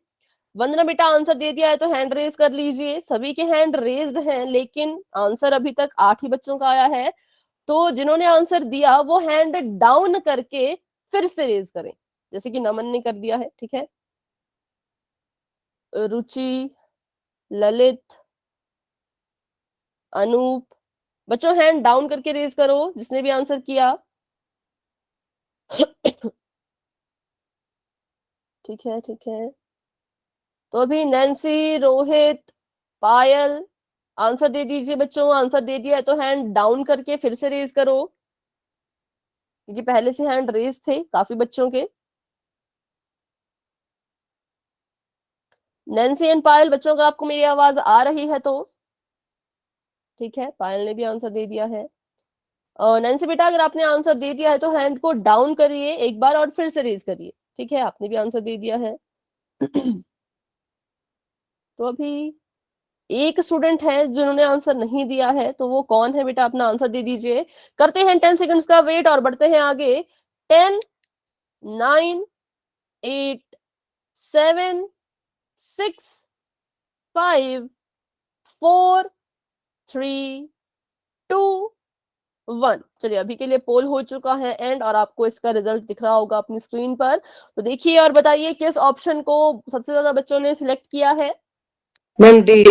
वंदना बेटा आंसर दे दिया है तो हैंड रेज कर लीजिए। सभी के हैंड रेज्ड हैं लेकिन आंसर अभी तक 8 ही बच्चों का आया है। तो जिन्होंने आंसर दिया वो हैंड डाउन करके फिर से रेज करें, जैसे कि नमन ने कर दिया है। ठीक है, रुचि, ललित, अनूप, बच्चों हैंड डाउन करके रेज करो जिसने भी आंसर किया। ठीक है, ठीक है। तो अभी नैन्सी, रोहित, पायल आंसर दे दीजिए बच्चों। आंसर दे दिया है तो हैंड डाउन करके फिर से रेज करो, क्योंकि पहले से हैंड रेज थे काफी बच्चों के। नैन्सी एंड पायल बच्चों, अगर आपको मेरी आवाज आ रही है तो ठीक है। पायल ने भी आंसर दे दिया है। नैन्सी बेटा अगर आपने आंसर दे दिया है तो हैंड को डाउन करिए एक बार और फिर से रेज करिए। ठीक है, आपने भी आंसर दे दिया है। तो अभी एक स्टूडेंट है जिन्होंने आंसर नहीं दिया है, तो वो कौन है बेटा? अपना आंसर दे दीजिए। करते हैं 10 सेकंड्स का वेट और बढ़ते हैं आगे। 10, 9, 8, 7, 6, 5, 4, 3, 2, 1। चलिए अभी के लिए पोल हो चुका है एंड, और आपको इसका रिजल्ट दिख रहा होगा अपनी स्क्रीन पर। तो देखिए और बताइए किस ऑप्शन को सबसे ज्यादा बच्चों ने सिलेक्ट किया है। Ma'am D.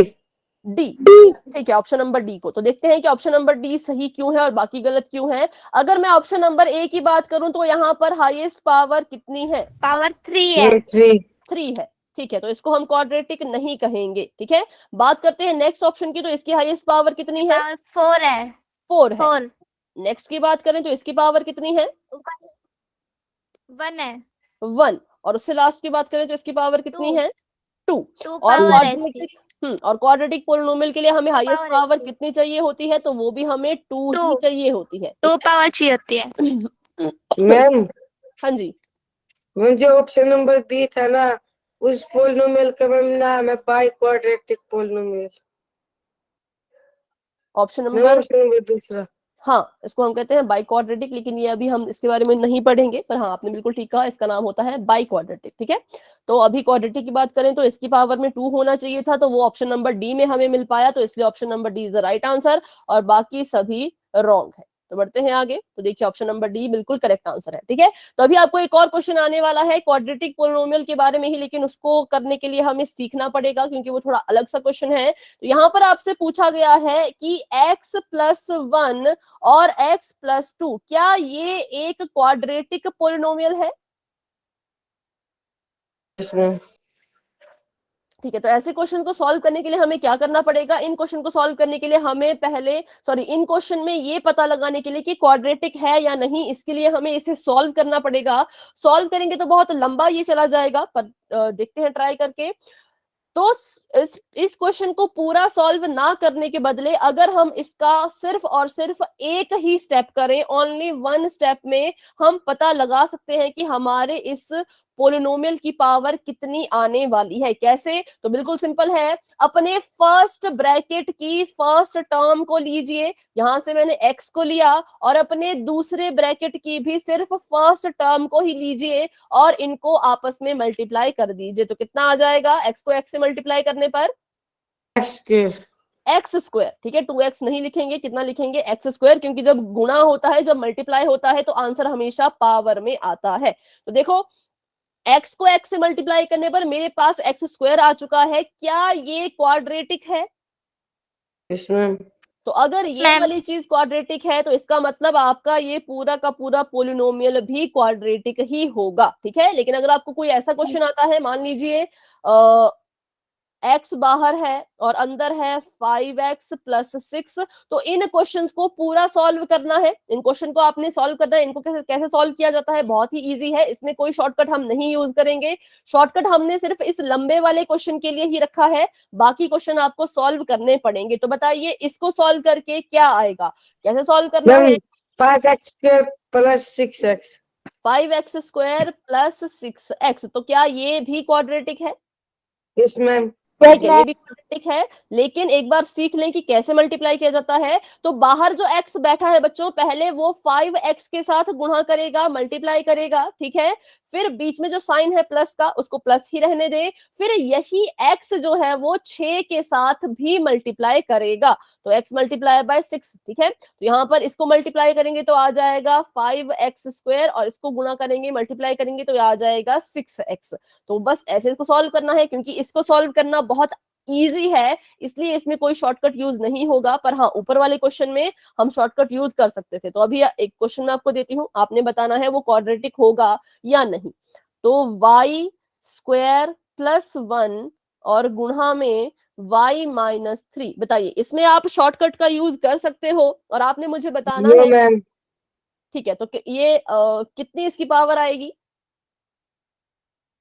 डी, ठीक है, ऑप्शन नंबर डी को। तो देखते हैं कि ऑप्शन नंबर डी सही क्यों है और बाकी गलत क्यों है। अगर मैं ऑप्शन नंबर ए की बात करूं तो यहाँ पर हाईएस्ट पावर कितनी है? पावर 3 है। मैम 3। 3 है। ठीक है, तो इसको हम क्वाड्रेटिक नहीं कहेंगे। ठीक है, बात करते हैं नेक्स्ट ऑप्शन की। तो इसकी हाईएस्ट पावर कितनी है? पावर 4 है। 4 है। 4 नेक्स्ट की बात करें तो इसकी पावर कितनी है? 1 है। 1। और उससे लास्ट की बात करें तो इसकी पावर कितनी 2 है? 2। 2 और पावर है इसकी। क्वाड्रेटिक पोलिनोमियल के लिए हमें 2 हाईएस्ट पावर पावर इसकी। कितनी चाहिए होती है? तो वो भी हमें 2 ही 2 चाहिए होती है। 2 पावर चाहिए होती है। मैम हाँ जी, मैम जो ऑप्शन नंबर डी था ना, उस पोलिनोमियल का मैम नाम है by quadratic polynomial. Option ma'am number, option number दूसरा। हाँ, इसको हम कहते हैं बाई क्वाड्रेटिक, लेकिन ये अभी हम इसके बारे में नहीं पढ़ेंगे। पर हाँ, आपने बिल्कुल ठीक कहा, इसका नाम होता है बाई क्वाड्रेटिक। ठीक है, तो अभी क्वाड्रेटिक की बात करें तो इसकी पावर में 2 होना चाहिए था, तो वो ऑप्शन नंबर डी में हमें मिल पाया। तो इसलिए option number D is the right answer और बाकी सभी रॉन्ग है। तो बढ़ते हैं आगे। तो देखिए ऑप्शन नंबर डी बिल्कुल करेक्ट आंसर है। ठीक है, तो अभी आपको एक और क्वेश्चन आने वाला है क्वाड्रेटिक पोलिनोमियल के बारे में ही, लेकिन उसको करने के लिए हमें सीखना पड़ेगा क्योंकि वो थोड़ा अलग सा क्वेश्चन है। तो यहाँ पर आपसे पूछा गया है कि x+1 और x+2 क्या ये एक क्वाड्रेटिक पोलिनोमियल है? Yes ma'am. ठीक है, तो ऐसे क्वेश्चन को सॉल्व करने के लिए हमें क्या करना पड़ेगा? इन क्वेश्चन को सॉल्व करने के लिए हमें पहले, इन क्वेश्चन में ये पता लगाने के लिए कि क्वाड्रेटिक है या नहीं, इसके लिए हमें इसे सॉल्व करना पड़ेगा। सॉल्व करेंगे तो बहुत लंबा ये चला जाएगा, पर देखते हैं ट्राई करके। तो इस क्वेश्चन को पूरा सॉल्व ना करने के बदले अगर हम इसका सिर्फ और सिर्फ एक ही स्टेप करें, ओनली 1 स्टेप में हम पता लगा सकते हैं कि हमारे इस पोलिनोमियल की पावर कितनी आने वाली है। कैसे? तो बिल्कुल सिंपल है। अपने फर्स्ट ब्रैकेट की फर्स्ट टर्म को लीजिए, यहां से मैंने x को लिया, और अपने दूसरे ब्रैकेट की भी सिर्फ फर्स्ट टर्म को ही लीजिए और इनको आपस में मल्टीप्लाई कर दीजिए। तो कितना आ जाएगा x को x से मल्टीप्लाई करने पर? X square. ठीक है, 2x नहीं लिखेंगे, कितना लिखेंगे? एक्स स्क्वायर, क्योंकि जब गुणा होता है, जब मल्टीप्लाई होता है तो आंसर हमेशा पावर में आता है। तो देखो x को x से मल्टीप्लाई करने पर मेरे पास एक्स स्क्वायर आ चुका है। क्या ये क्वाड्रेटिक है? Yes ma'am. तो अगर ये वाली चीज क्वाड्रेटिक है तो इसका मतलब आपका ये पूरा का पूरा पोलिनोमियल भी क्वाड्रेटिक ही होगा। ठीक है, लेकिन अगर आपको कोई ऐसा क्वेश्चन आता है, मान लीजिए x बाहर है और अंदर है 5x प्लस 6। तो इन क्वेश्चंस को पूरा सॉल्व करना है, इन क्वेश्चन को आपने सॉल्व करना है। इनको कैसे कैसे सॉल्व किया जाता है, बहुत ही इजी है, इसमें कोई शॉर्टकट हम नहीं यूज करेंगे। शॉर्टकट हमने सिर्फ इस लंबे वाले क्वेश्चन के लिए ही रखा है, बाकी क्वेश्चन आपको सॉल्व करने पड़ेंगे। तो बताइए इसको सॉल्व करके क्या आएगा, कैसे सॉल्व करना है? Ma'am 5x square plus 6x। 5x square plus 6x, तो क्या ये भी क्वाड्रेटिक है? Yes ma'am. ठीक है, ये भी क्वाड्रेटिक है, लेकिन एक बार सीख लें कि कैसे मल्टीप्लाई किया जाता है। तो बाहर जो x बैठा है बच्चों, पहले वो 5x के साथ गुणा करेगा, मल्टीप्लाई करेगा, ठीक है। फिर बीच में जो साइन है प्लस का, उसको प्लस ही रहने दे। फिर यही x जो है वो 6 के साथ भी मल्टीप्लाई करेगा, तो x मल्टीप्लाई बाय 6, ठीक है। तो यहाँ पर इसको मल्टीप्लाई करेंगे तो आ जाएगा 5x स्क्वायर, और इसको गुणा करेंगे, मल्टीप्लाई करेंगे तो आ जाएगा 6x। तो बस ऐसे इसको सॉल्व करना है, क्योंकि इसको सॉल्व करना बहुत इजी है, इसलिए इसमें कोई शॉर्टकट यूज नहीं होगा। पर हाँ, ऊपर वाले क्वेश्चन में हम शॉर्टकट यूज कर सकते थे। तो अभी एक क्वेश्चन मैं आपको देती हूँ, आपने बताना है वो क्वाड्रेटिक होगा या नहीं। तो y स्क्वायर प्लस 1 और गुणा में y माइनस 3, बताइए इसमें आप शॉर्टकट का यूज कर सकते हो और आपने मुझे बताना नो है। मैम। ठीक है, तो ये कितनी इसकी पावर आएगी?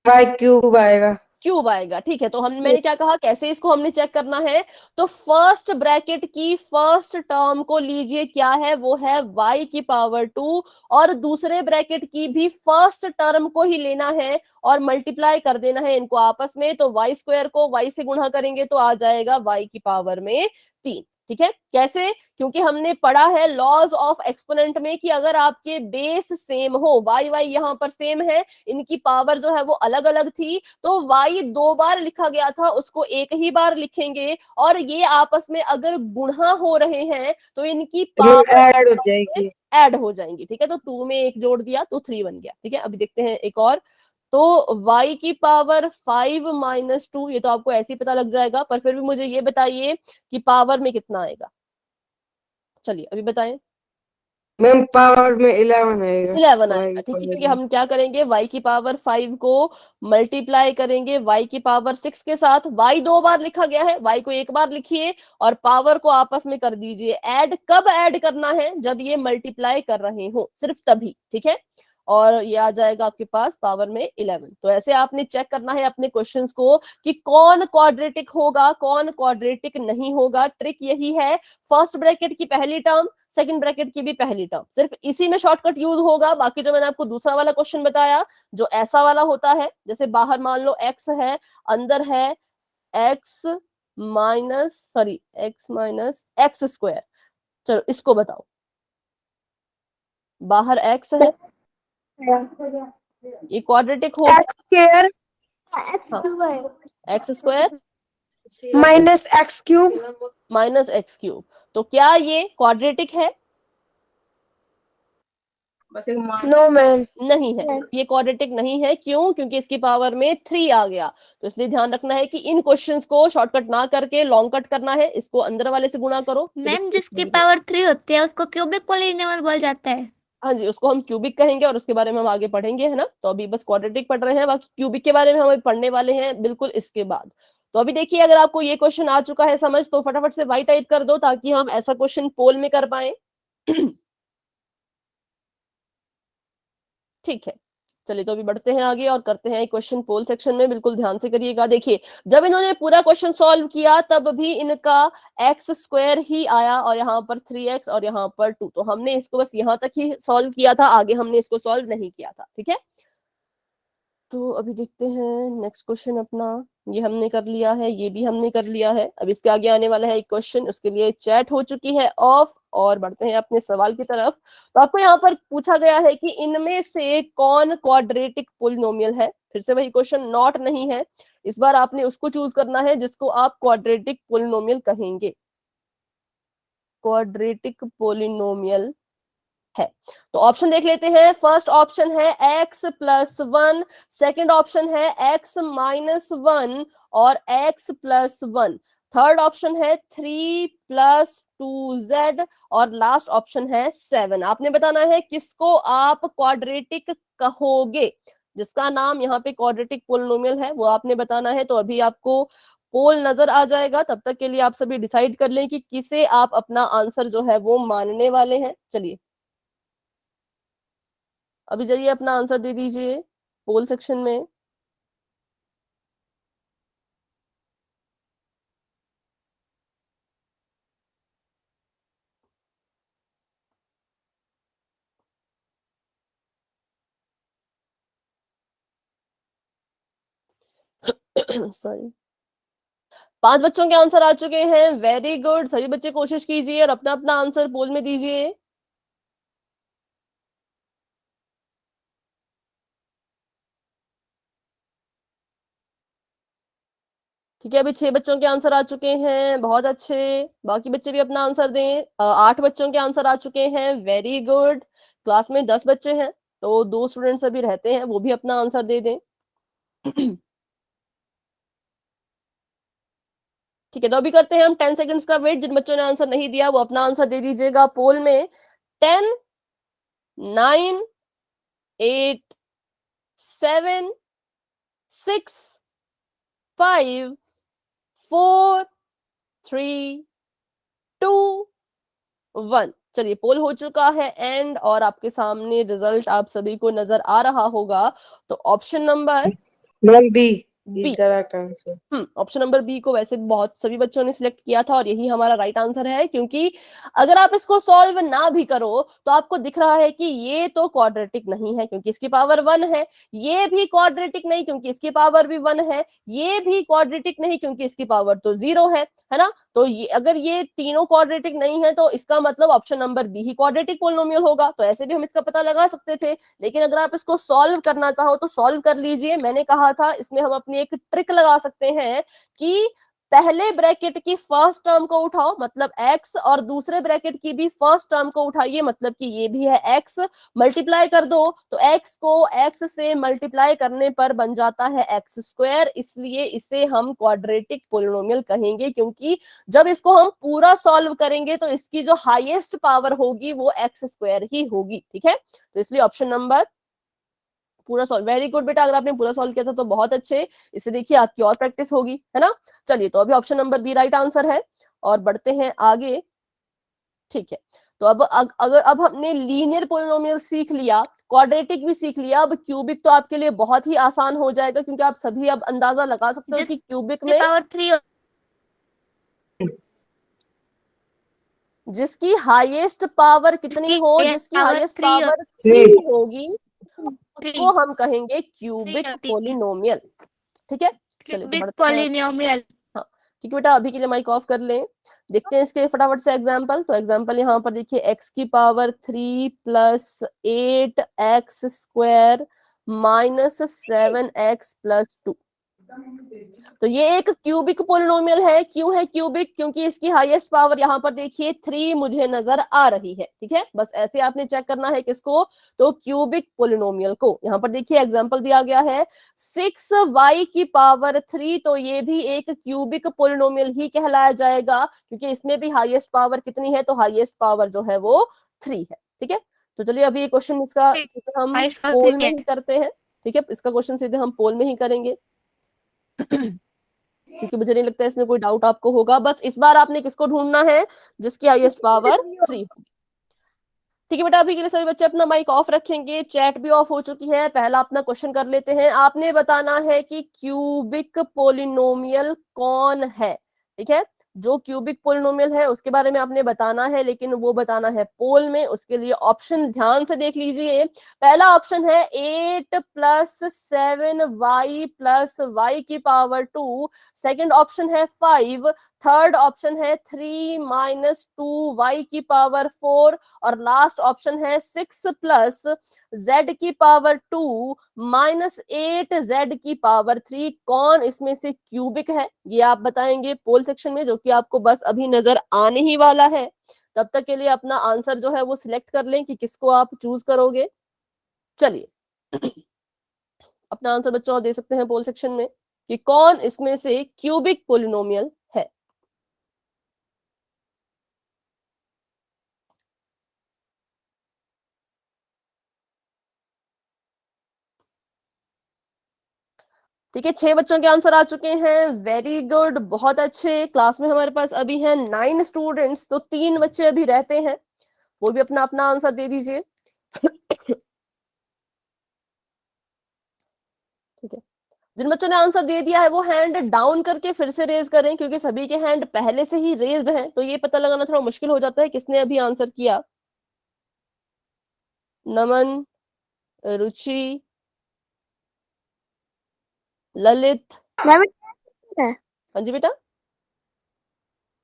y क्यूब आएगा। क्यूब आएगा, ठीक है। तो मैंने क्या कहा, कैसे इसको हमने चेक करना है? तो फर्स्ट ब्रैकेट की फर्स्ट टर्म को लीजिए, क्या है वो है y की पावर 2, और दूसरे ब्रैकेट की भी फर्स्ट टर्म को ही लेना है और मल्टीप्लाई कर देना है इनको आपस में। तो y स्क्वायर को y से गुणा करेंगे तो आ जाएगा y की पावर में 3, ठीक है। कैसे? क्योंकि हमने पढ़ा है लॉज ऑफ एक्सपोनेंट में कि अगर आपके बेस सेम हो, y y यहाँ पर सेम है, इनकी पावर जो है वो अलग अलग थी, तो y 2 बार लिखा गया था, उसको एक ही बार लिखेंगे। और ये आपस में अगर गुणा हो रहे हैं तो इनकी तो मैम पावर ऐड हो जाएगी। ऐड हो जाएंगी, ठीक है। तो 2 में 1 जोड़ दिया तो 3 बन गया, ठीक है। अभी देखते हैं एक और। तो y की पावर 5 माइनस 2, ये तो आपको ऐसे ही पता लग जाएगा, पर फिर भी मुझे ये बताइए कि पावर में कितना आएगा। चलिए अभी बताएं। मैम पावर में 11 आएगा। 11 y आएगा, की ठीक है। पावर क्योंकि में। हम क्या करेंगे, y की पावर 5 को मल्टीप्लाई करेंगे y की पावर 6 के साथ। y 2 बार लिखा गया है, y को एक बार लिखिए और पावर को आपस में कर दीजिए ऐड। कब ऐड करना है? जब ये मल्टीप्लाई कर रहे हो, सिर्फ तभी, ठीक है। और ये आ जाएगा आपके पास पावर में 11। तो ऐसे आपने चेक करना है अपने क्वेश्चंस को कि कौन क्वाड्रेटिक होगा, कौन क्वाड्रेटिक नहीं होगा। ट्रिक यही है, फर्स्ट ब्रैकेट की पहली टर्म, सेकंड ब्रैकेट की भी पहली टर्म, सिर्फ इसी में शॉर्टकट यूज होगा। बाकी जो मैंने आपको दूसरा वाला क्वेश्चन बताया, जो ऐसा वाला होता है, जैसे बाहर मान लो x है, अंदर है x माइनस x स्क्वायर। चलो इसको बताओ, बाहर x है, ये क्वाड्रेटिक होगा? Square x square minus x cube. Minus x cube, तो क्या ये क्वाड्रेटिक है? No ma'am. नहीं है, ये क्वाड्रेटिक नहीं है। क्यों? क्योंकि इसकी पावर में 3 आ गया। तो इसलिए ध्यान रखना है कि इन क्वेश्चंस को शॉर्टकट ना करके लॉन्ग कट करना है, इसको अंदर वाले से गुणा करो। मैम जिसकी पावर 3 होती है उसको क्यूबिक पोलिनोमियल बोला जाता है। हाँ जी, उसको हम क्यूबिक कहेंगे और उसके बारे में हम आगे पढ़ेंगे, है ना। तो अभी बस क्वाड्रेटिक पढ़ रहे हैं, बाकी क्यूबिक के बारे में हम अभी पढ़ने वाले हैं बिल्कुल इसके बाद। तो अभी देखिए, अगर आपको ये क्वेश्चन आ चुका है समझ, तो फटाफट से वाई टाइप कर दो ताकि हम ऐसा क्वेश्चन पोल में कर पाए। ठीक है, चलिए तो अभी बढ़ते हैं आगे और करते हैं क्वेश्चन पोल सेक्शन में। बिल्कुल ध्यान से करिएगा। देखिए, जब इन्होंने पूरा क्वेश्चन सॉल्व किया तब भी इनका x स्क्वायर ही आया और यहाँ पर 3x और यहाँ पर 2। तो हमने इसको बस यहाँ तक ही सॉल्व किया था, आगे हमने इसको सॉल्व नहीं किया था, ठीक है। तो अभी देखते हैं नेक्स्ट क्वेश्चन अपना। ये हमने कर लिया है, ये भी हमने कर लिया है। अब इसके आगे आने वाला है एक क्वेश्चन, उसके लिए चैट हो चुकी है ऑफ, और बढ़ते हैं अपने सवाल की तरफ। तो आपको यहाँ पर पूछा गया है कि इनमें से कौन क्वाड्रेटिक पोलिनोमियल है। फिर से वही क्वेश्चन, नॉट नहीं है, इस बार आपने उसको चूज करना है जिसको आप क्वाड्रेटिक पोलिनोमियल कहेंगे। क्वाड्रेटिक पोलिनोमियल है, तो ऑप्शन देख लेते हैं। फर्स्ट ऑप्शन है x प्लस 1, सेकेंड ऑप्शन है x माइनस 1 और x प्लस 1, थर्ड ऑप्शन है 3 प्लस 2z और लास्ट ऑप्शन है 7। आपने बताना है किसको आप क्वाड्रेटिक कहोगे, जिसका नाम यहाँ पे क्वाड्रेटिक पोलिनोमियल है वो आपने बताना है। तो अभी आपको पोल नजर आ जाएगा। तब तक के लिए आप सभी डिसाइड कर लें कि किसे आप अपना आंसर जो है वो मानने वाले हैं। चलिए अभी जाइए अपना आंसर दे दीजिए पोल सेक्शन में। सॉरी, 5 बच्चों के आंसर आ चुके हैं। वेरी गुड, सभी बच्चे कोशिश कीजिए और अपना अपना आंसर पोल में दीजिए। ठीक है, अभी 6 बच्चों के आंसर आ चुके हैं, बहुत अच्छे। बाकी बच्चे भी अपना आंसर दें। 8 बच्चों के आंसर आ चुके हैं, वेरी गुड। क्लास में 10 बच्चे हैं तो 2 स्टूडेंट्स अभी रहते हैं, वो भी अपना आंसर दे दें। ठीक है, तो अभी करते हैं हम 10 सेकंड्स का वेट। जिन बच्चों ने आंसर नहीं दिया वो अपना आंसर दे दीजिएगा पोल में। 10, 9, 8, 7, 6, 5, 4, 3, 2, 1। चलिए पोल हो चुका है एंड, और आपके सामने रिजल्ट आप सभी को नजर आ रहा होगा। तो option number ma'am B B, is the right answer. Option number B को वैसे बहुत सभी बच्चों ने सिलेक्ट किया था और यही हमारा राइट आंसर है। क्योंकि अगर आप इसको सॉल्व ना भी करो तो आपको दिख रहा है कि ये तो क्वाड्रेटिक नहीं है क्योंकि इसकी पावर 1 है, ये भी क्वाड्रेटिक नहीं क्योंकि इसकी पावर भी 1 है, ये भी क्वाड्रेटिक नहीं क्योंकि इसकी पावर तो 0 है ना। तो ये अगर ये तीनों क्वाड्रेटिक नहीं है तो इसका मतलब ऑप्शन नंबर बी ही क्वाड्रेटिक पोलिनोमियल होगा। तो ऐसे भी हम इसका पता लगा सकते थे, लेकिन अगर आप इसको सॉल्व करना चाहो तो सॉल्व कर लीजिए। मैंने कहा था इसमें हम अपनी एक ट्रिक लगा सकते हैं कि पहले ब्रैकेट की फर्स्ट टर्म को उठाओ मतलब x, और दूसरे ब्रैकेट की भी फर्स्ट टर्म को उठाइए मतलब कि ये भी है x, मल्टीप्लाई कर दो तो x को x से मल्टीप्लाई करने पर बन जाता है x स्क्वायर। इसलिए इसे हम क्वाड्रेटिक पोलिनोमियल कहेंगे क्योंकि जब इसको हम पूरा सॉल्व करेंगे तो इसकी जो हाईएस्ट पावर होगी वो x स्क्वायर ही होगी। ठीक है, तो इसलिए ऑप्शन नंबर पूरा सॉल्व। वेरी गुड बेटा, अगर आपने पूरा सॉल्व किया था तो बहुत अच्छे। इसे देखिए आपकी और प्रैक्टिस होगी, है ना। चलिए तो अभी option number B right answer है और बढ़ते हैं आगे। ठीक है, तो अगर अब हमने लीनियर पोलिनोमियल सीख लिया, क्वाड्रेटिक भी सीख लिया, अब क्यूबिक तो आपके लिए बहुत ही आसान हो जाएगा क्योंकि आप सभी अब अंदाजा लगा सकते हो कि क्यूबिक में पावर 3 जिसकी हाईएस्ट पावर कितनी हो, जिसकी पावर हाईएस्ट 3 पावर Three. 3 होगी उसको 3 हम कहेंगे क्यूबिक होती है। पोलिनोमियल। ठीक है, चलिए तो क्यूबिक बढ़ते हैं। पोलिनोमियल। हाँ ठीक है बेटा, अभी के लिए माइक ऑफ कर लें। देखते हैं इसके फटाफट से एग्जाम्पल। तो एग्जाम्पल यहाँ पर देखिए, x की power 3 plus 8x square minus 7x plus 2। तो ये एक क्यूबिक पोलिनोमियल है। क्यों है क्यूबिक? क्योंकि इसकी हाईएस्ट पावर यहाँ पर देखिए 3 मुझे नजर आ रही है। ठीक है, बस ऐसे आपने चेक करना है किसको, तो क्यूबिक पोलिनोमियल को। यहाँ पर देखिए एग्जांपल दिया गया है 6y की पावर 3, तो ये भी एक क्यूबिक पोलिनोमियल ही कहलाया जाएगा क्योंकि इसमें भी हाईएस्ट पावर कितनी है, तो हाईएस्ट पावर जो है वो 3 है। ठीक है, तो चलिए अभी ये क्वेश्चन इसका सीधे हम पोल में ही करते हैं। ठीक है, इसका क्वेश्चन सीधे हम पोल में ही करेंगे क्योंकि मुझे नहीं लगता इसमें कोई डाउट आपको होगा। बस इस बार आपने किसको ढूंढना है, जिसकी हाईएस्ट पावर 3 होगी। ठीक है बेटा, अभी के लिए सभी बच्चे अपना माइक ऑफ रखेंगे, चैट भी ऑफ हो चुकी है। पहला अपना क्वेश्चन कर लेते हैं। आपने बताना है कि क्यूबिक पोलिनोमियल कौन है। ठीक है, जो क्यूबिक पोलिनोमियल है उसके बारे में आपने बताना है, लेकिन वो बताना है पोल में। उसके लिए ऑप्शन ध्यान से देख लीजिए। पहला ऑप्शन है 8 प्लस 7y प्लस y की पावर 2। सेकेंड ऑप्शन है 5। थर्ड ऑप्शन है 3 माइनस 2y की पावर 4। और लास्ट ऑप्शन है 6 प्लस z की पावर 2 माइनस 8z की पावर 3। कौन इसमें से क्यूबिक है ये आप बताएंगे पोल सेक्शन में, जो कि आपको बस अभी नजर आने ही वाला है। तब तक के लिए अपना आंसर जो है वो सिलेक्ट कर लें कि किसको आप चूज करोगे। चलिए अपना आंसर बच्चों दे सकते हैं पोल सेक्शन में कि कौन इसमें से क्यूबिक पोलिनोमियल है। ठीक है, 6 बच्चों के आंसर आ चुके हैं। वेरी गुड, बहुत अच्छे। क्लास में हमारे पास अभी हैं 9 स्टूडेंट्स, तो 3 बच्चे अभी रहते हैं, वो भी अपना अपना आंसर दे दीजिए। ठीक है, जिन बच्चों ने आंसर दे दिया है वो हैंड डाउन करके फिर से रेज करें, क्योंकि सभी के हैंड पहले से ही रेज्ड हैं, तो ये पता लगाना थोड़ा मुश्किल हो जाता है किसने अभी आंसर किया। नमन, रुचि, ललित। हाँ जी बेटा।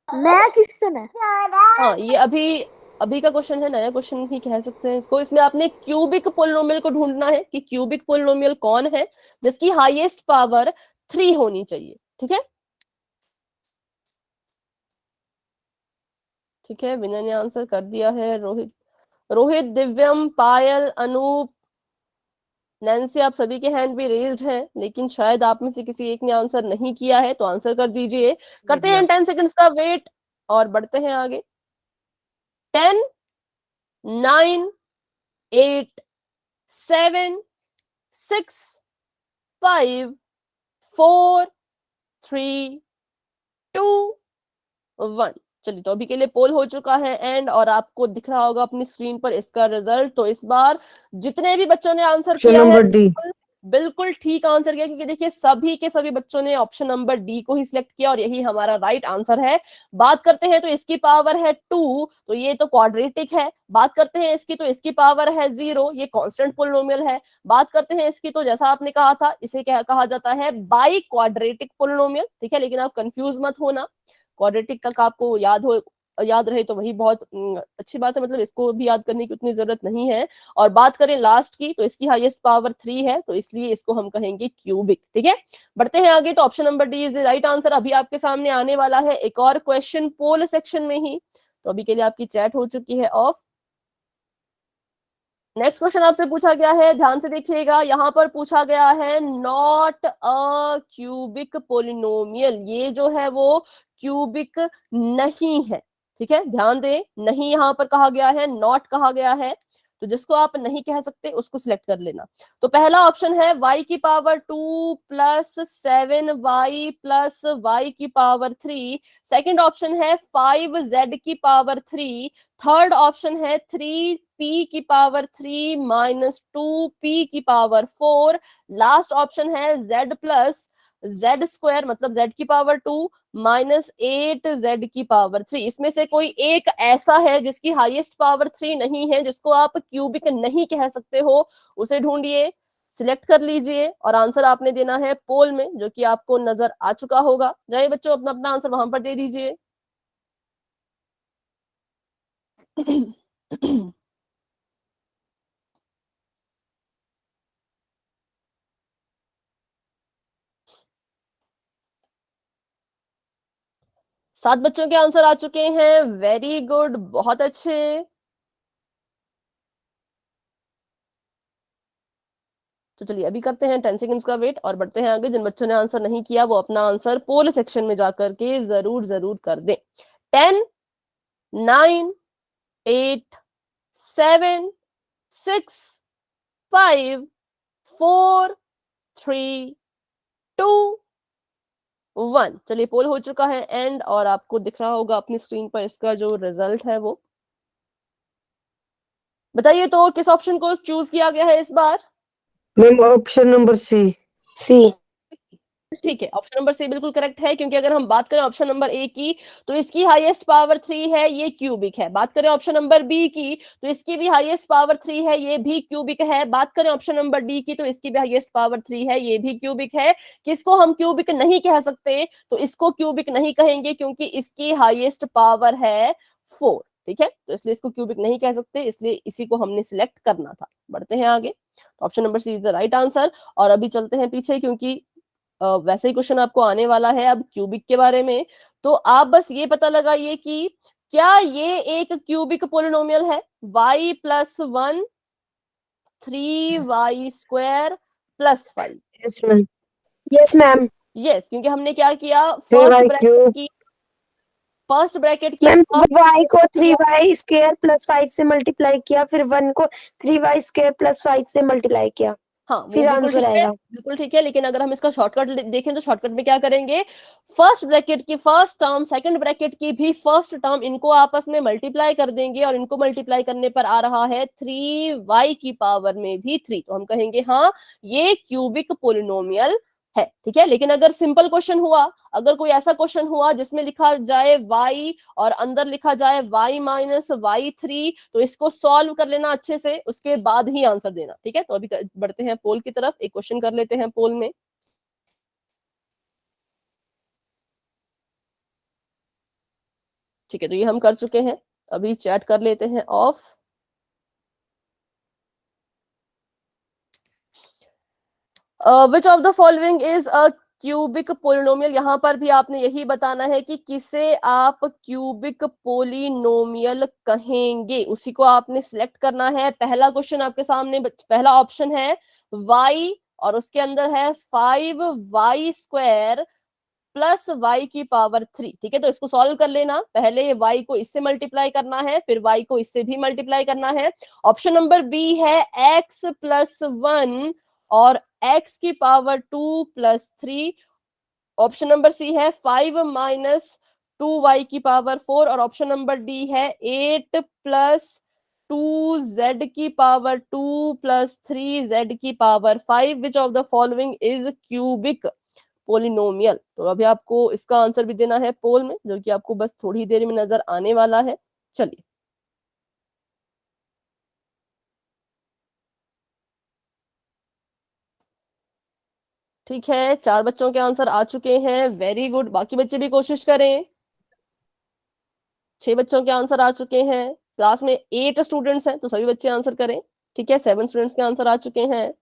नया क्वेश्चन है। हाँ, ये अभी का क्वेश्चन है, नया क्वेश्चन ही कह सकते हैं इसको। इसमें आपने क्यूबिक पोलिनोमियल को ढूंढना है कि क्यूबिक पोलिनोमियल कौन है जिसकी हाईएस्ट पावर 3 होनी चाहिए। ठीक है, ठीक है, विनय ने आंसर कर दिया है। रोहित, दिव्यम, पायल, अनूप, नैन्सी, आप सभी के हैंड भी रेज्ड हैं, लेकिन शायद आप में से किसी एक ने आंसर नहीं किया है, तो आंसर कर दीजिए। करते हैं 10 सेकंड्स का वेट और बढ़ते हैं आगे। 10, 9, 8, 7, 6, 5, 4, 3, 2, 1। चलिए, तो अभी के लिए पोल हो चुका है एंड, और आपको दिख रहा होगा अपनी स्क्रीन पर इसका रिजल्ट। तो इस बार जितने भी बच्चों ने आंसर ऑप्शन किया है नंबर डी। बिल्कुल ठीक आंसर किया, क्योंकि देखिए सभी के सभी बच्चों ने ऑप्शन नंबर डी को ही सिलेक्ट किया और यही हमारा राइट आंसर है। बात करते हैं तो इसकी पावर है 2, तो ये तो क्वाड्रेटिक है। बात करते हैं इसकी, तो इसकी पावर है 0, ये कांस्टेंट पोलिनोमियल है। बात करते हैं इसकी, तो जैसा आपने कहा था इसे क्या कहा जाता है, बाई क्वाड्रेटिक पोलिनोमियल। ठीक है, लेकिन आप कंफ्यूज मत होना, क्वाड्रेटिक का आपको याद रहे तो वही बहुत अच्छी बात है, मतलब इसको भी याद करने की उतनी जरूरत नहीं है। और बात करें लास्ट की, तो इसकी हाईएस्ट पावर 3 है, तो इसलिए इसको हम कहेंगे क्यूबिक। ठीक है, बढ़ते हैं आगे। तो option number D is the right answer. अभी आपके सामने आने वाला है एक और क्वेश्चन पोल सेक्शन में ही, तो अभी के लिए आपकी चैट हो चुकी है ऑफ। नेक्स्ट क्वेश्चन आपसे पूछा गया है, ध्यान से देखिएगा, यहां पर पूछा गया है नॉट अ क्यूबिक पोलिनोमियल। ये जो है वो क्यूबिक नहीं है। ठीक है, ध्यान दें, नहीं यहां पर कहा गया है, नॉट कहा गया है। तो जिसको आप नहीं कह सकते उसको सिलेक्ट कर लेना। तो पहला ऑप्शन है y की power 2 plus 7y plus y की पावर 3। सेकंड ऑप्शन है 5z की पावर 3। थर्ड ऑप्शन है 3p की पावर 3 माइनस 2p की पावर 4। लास्ट ऑप्शन है z प्लस z स्क्वायर मतलब z की पावर 2 माइनस 8z की पावर 3। इसमें से कोई एक ऐसा है जिसकी हाईएस्ट पावर 3 नहीं है, जिसको आप क्यूबिक नहीं कह सकते हो, उसे ढूंढिए, सिलेक्ट कर लीजिए और आंसर आपने देना है पोल में, जो कि आपको नजर आ चुका होगा। जाइए बच्चों, अपना अपना आंसर वहां पर दे दीजिए। 7 बच्चों के आंसर आ चुके हैं। वेरी गुड, बहुत अच्छे। तो चलिए अभी करते हैं 10 सेकंड्स का वेट और बढ़ते हैं आगे। जिन बच्चों ने आंसर नहीं किया वो अपना आंसर पोल सेक्शन में जाकर के जरूर जरूर कर दें। 10, 9, 8, 7, 6, 5, 4, 3, 2, 1। चलिए, पोल हो चुका है एंड, और आपको दिख रहा होगा अपनी स्क्रीन पर इसका जो रिजल्ट है वो। बताइए तो किस ऑप्शन को चूज किया गया है इस बार? Ma'am option number C. ठीक है, ऑप्शन नंबर सी बिल्कुल करेक्ट है, क्योंकि अगर हम बात करें ऑप्शन नंबर ए की, तो इसकी हाईएस्ट पावर 3 है, ये क्यूबिक है। बात करें ऑप्शन नंबर बी की, तो इसकी भी हाईएस्ट पावर 3 है, ये भी क्यूबिक है। बात करें ऑप्शन नंबर डी की, तो इसकी भी हाईएस्ट पावर 3 है, ये भी क्यूबिक है। किसको हम क्यूबिक नहीं कह सकते? तो इसको क्यूबिक नहीं कहेंगे, क्योंकि इसकी हाईएस्ट पावर है 4। ठीक है, तो इसलिए इसको क्यूबिक नहीं कह सकते, इसलिए इसी को हमने सिलेक्ट करना था। बढ़ते हैं आगे। Option number C is the right answer. और अभी चलते हैं पीछे, क्योंकि वैसे ही क्वेश्चन आपको आने वाला है अब क्यूबिक के बारे में। तो आप बस ये पता लगाइए कि क्या ये एक क्यूबिक पोलिनोमियल है? y plus 1 3y square plus 5। Yes ma'am. Yes ma'am. Yes, क्योंकि हमने क्या किया, 3y क्यूब। फर्स्ट ब्रैकेट की मैम y को 3y स्क्वायर प्लस 5 से मल्टीप्लाई किया, फिर 1 को 3y स्क्वायर प्लस 5 से मल्टीप्लाई किया। हाँ वो फिर बिल्कुल आंसर ठीक है, आएगा। बिल्कुल ठीक है, लेकिन अगर हम इसका शॉर्टकट देखें तो शॉर्टकट में क्या करेंगे, फर्स्ट ब्रैकेट की फर्स्ट टर्म, सेकंड ब्रैकेट की भी फर्स्ट टर्म, इनको आपस में मल्टीप्लाई कर देंगे और इनको मल्टीप्लाई करने पर आ रहा है 3y की पावर में भी 3, तो हम कहेंगे हाँ ये क्यूबिक पोलिनोमियल है। ठीक है, लेकिन अगर सिंपल क्वेश्चन हुआ, अगर कोई ऐसा क्वेश्चन हुआ जिसमें लिखा जाए y और अंदर लिखा जाए y माइनस y3, तो इसको सॉल्व कर लेना अच्छे से, उसके बाद ही आंसर देना। ठीक है, तो अभी बढ़ते हैं पोल की तरफ, एक क्वेश्चन कर लेते हैं पोल में। ठीक है, तो ये हम कर चुके हैं, अभी चैट कर लेते हैं of. Which of the following is a cubic polynomial, यहां पर भी आपने यही बताना है कि किसे आप क्यूबिक पोलिनोमियल कहेंगे, उसी को आपने सिलेक्ट करना है। पहला क्वेश्चन आपके सामने, पहला ऑप्शन है y और उसके अंदर है 5y² प्लस y की पावर 3। ठीक है, तो इसको सॉल्व कर लेना, पहले ये y को इससे मल्टीप्लाई करना है, फिर y को इससे भी मल्टीप्लाई करना है। ऑप्शन नंबर बी है x प्लस 1 और x की power 2 plus 3। Option number C है 5 माइनस 2y की पावर 4 और ऑप्शन नंबर डी है 8 प्लस 2z की पावर 2 प्लस 3z की power 5। Which of the following is cubic polynomial. तो अभी आपको इसका आंसर भी देना है पोल में, जो कि आपको बस थोड़ी देर में नजर आने वाला है। चलिए, ठीक है, 4 बच्चों के आंसर आ चुके हैं, वेरी गुड। बाकी बच्चे भी कोशिश करें। 6 बच्चों के आंसर आ चुके हैं, क्लास में 8 स्टूडेंट्स हैं, तो सभी बच्चे आंसर करें। ठीक है, 7 स्टूडेंट्स के आंसर आ चुके हैं।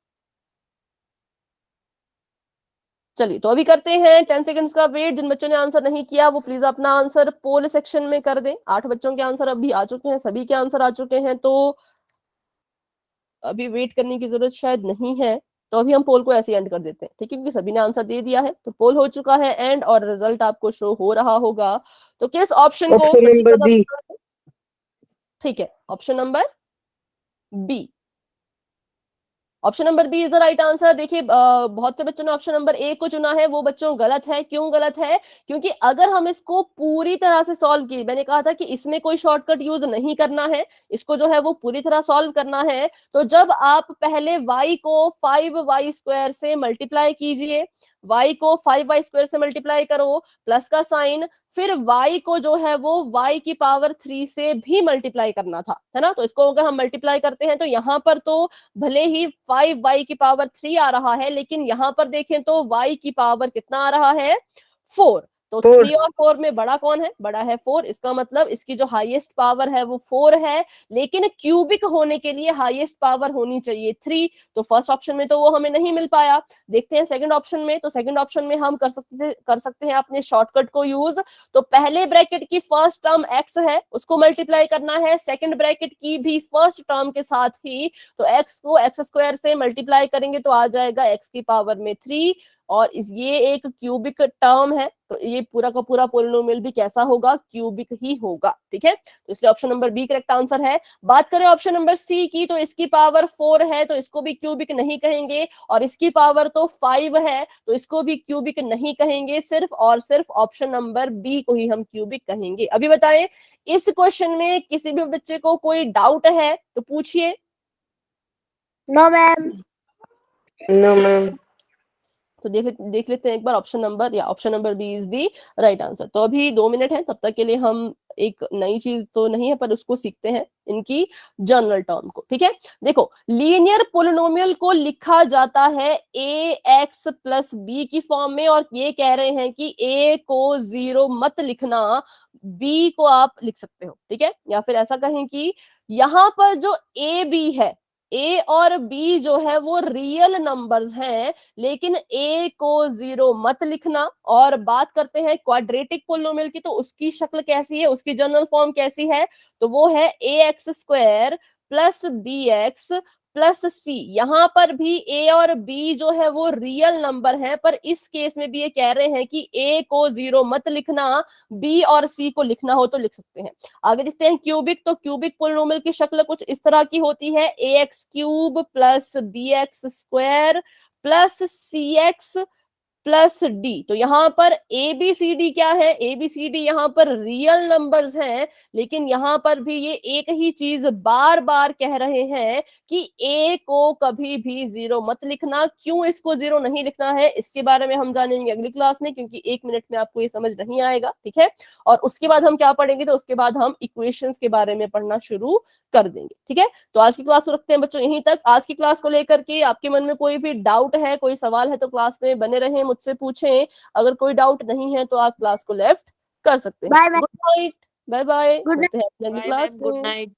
चलिए, तो अभी करते हैं 10 सेकंड्स का वेट। जिन बच्चों ने आंसर नहीं किया वो प्लीज अपना आंसर पोल सेक्शन में कर दें। 8 बच्चों के आंसर अभी आ चुके हैं, सभी के आंसर आ चुके हैं, तो अभी वेट करने की जरूरत शायद नहीं है। तो अभी हम पोल को ऐसे एंड कर देते हैं, ठीक है, क्योंकि सभी ने आंसर दे दिया है। तो पोल हो चुका है एंड और रिजल्ट आपको शो हो रहा होगा। तो किस ऑप्शन को ऑप्शन सबसे नंबर ज्यादा बी। पसंद है? ठीक है, option number B, option number B is the right answer. देखिए, बहुत से बच्चों ने ऑप्शन नंबर ए को चुना है, वो बच्चों गलत है। क्यों गलत है? क्योंकि अगर हम इसको पूरी तरह से सॉल्व किए, मैंने कहा था कि इसमें कोई शॉर्टकट यूज नहीं करना है, इसको जो है वो पूरी तरह सॉल्व करना है। तो जब आप पहले y को 5y² से मल्टीप्लाई कीजिए, y को 5y² से मल्टीप्लाई करो, प्लस का साइन, फिर y को जो है वो y की पावर 3 से भी मल्टीप्लाई करना था, है ना। तो इसको अगर हम मल्टीप्लाई करते हैं तो यहाँ पर तो भले ही 5y की पावर 3 आ रहा है, लेकिन यहां पर देखें तो y की पावर कितना आ रहा है? 4। तो 3 और 4 में बड़ा कौन है? बड़ा है 4। इसका मतलब इसकी जो हाईएस्ट पावर है वो 4 है, लेकिन क्यूबिक होने के लिए हाईएस्ट पावर होनी चाहिए 3। तो फर्स्ट ऑप्शन में तो वो हमें नहीं मिल पाया। देखते हैं सेकंड ऑप्शन में। तो सेकंड ऑप्शन में हम कर सकते हैं अपने शॉर्टकट को यूज। तो पहले ब्रैकेट की फर्स्ट टर्म x है, उसको मल्टीप्लाई करना है सेकंड ब्रैकेट की भी फर्स्ट टर्म के साथ ही। तो x को x² से मल्टीप्लाई करेंगे तो आ जाएगा x की पावर में 3, और ये एक क्यूबिक टर्म है, तो ये पूरा का पूरा पोलिनोमियल भी कैसा होगा? क्यूबिक ही होगा। ठीक है, तो इसलिए option number B correct answer है। बात करें ऑप्शन नंबर सी की, तो इसकी पावर 4 है, तो इसको भी क्यूबिक नहीं कहेंगे, और इसकी पावर तो 5 है, तो इसको भी क्यूबिक नहीं कहेंगे। सिर्फ और सिर्फ ऑप्शन नंबर बी को ही हम क्यूबिक कहेंगे। अभी बताएं, इस क्वेश्चन में किसी भी बच्चे को कोई डाउट है तो पूछिए। No ma'am. No ma'am. तो देख लेते हैं एक बार ऑप्शन नंबर, या option number B is the right answer. तो अभी 2 मिनट है, तब तक के लिए हम एक नई चीज तो नहीं है पर उसको सीखते हैं, इनकी जनरल टर्म को। ठीक है, देखो, लीनियर पोलिनोमियल को लिखा जाता है ax प्लस बी की फॉर्म में, और ये कह रहे हैं कि a को 0 मत लिखना, b को आप लिख सकते हो। ठीक है, या फिर ऐसा कहें कि यहाँ पर जो a b है, a और b जो है वो रियल नंबर्स हैं, लेकिन a को 0 मत लिखना। और बात करते हैं क्वाड्रेटिक पोलिनोमियल की, तो उसकी शक्ल कैसी है, उसकी जनरल फॉर्म कैसी है? तो वो है ax² प्लस bx प्लस सी, यहाँ पर भी ए और बी जो है वो रियल नंबर है, पर इस केस में भी ये कह रहे हैं कि ए को 0 मत लिखना, बी और सी को लिखना हो तो लिख सकते हैं। आगे देखते हैं क्यूबिक, तो क्यूबिक पोलिनोमियल की शक्ल कुछ इस तरह की होती है, ax cube plus bx square plus cx plus D. तो यहाँ पर ए बी सी डी क्या है, ए बी सी डी यहाँ पर रियल नंबर्स हैं, लेकिन यहाँ पर भी ये एक ही चीज बार बार कह रहे हैं कि ए को कभी भी 0 मत लिखना। क्यों इसको 0 नहीं लिखना है, इसके बारे में हम जानेंगे अगली क्लास में, क्योंकि 1 मिनट में आपको ये समझ नहीं आएगा, ठीक है। और उसके बाद हम क्या पढ़ेंगे, तो उसके बाद हम इक्वेशंस के बारे में पढ़ना शुरू कर देंगे, ठीक है। तो आज की क्लास को रखते हैं बच्चों यहीं तक। आज की क्लास को लेकर के आपके मन में कोई भी डाउट है, कोई सवाल है, तो क्लास में बने रहें, मुझसे पूछें। अगर कोई डाउट नहीं है तो आप क्लास को लेफ्ट कर सकते हैं। Bye, ma'am. Good night, bye bye, Good मिलते हैं अपनी अगली Bye, क्लास ma'am. Good में। night.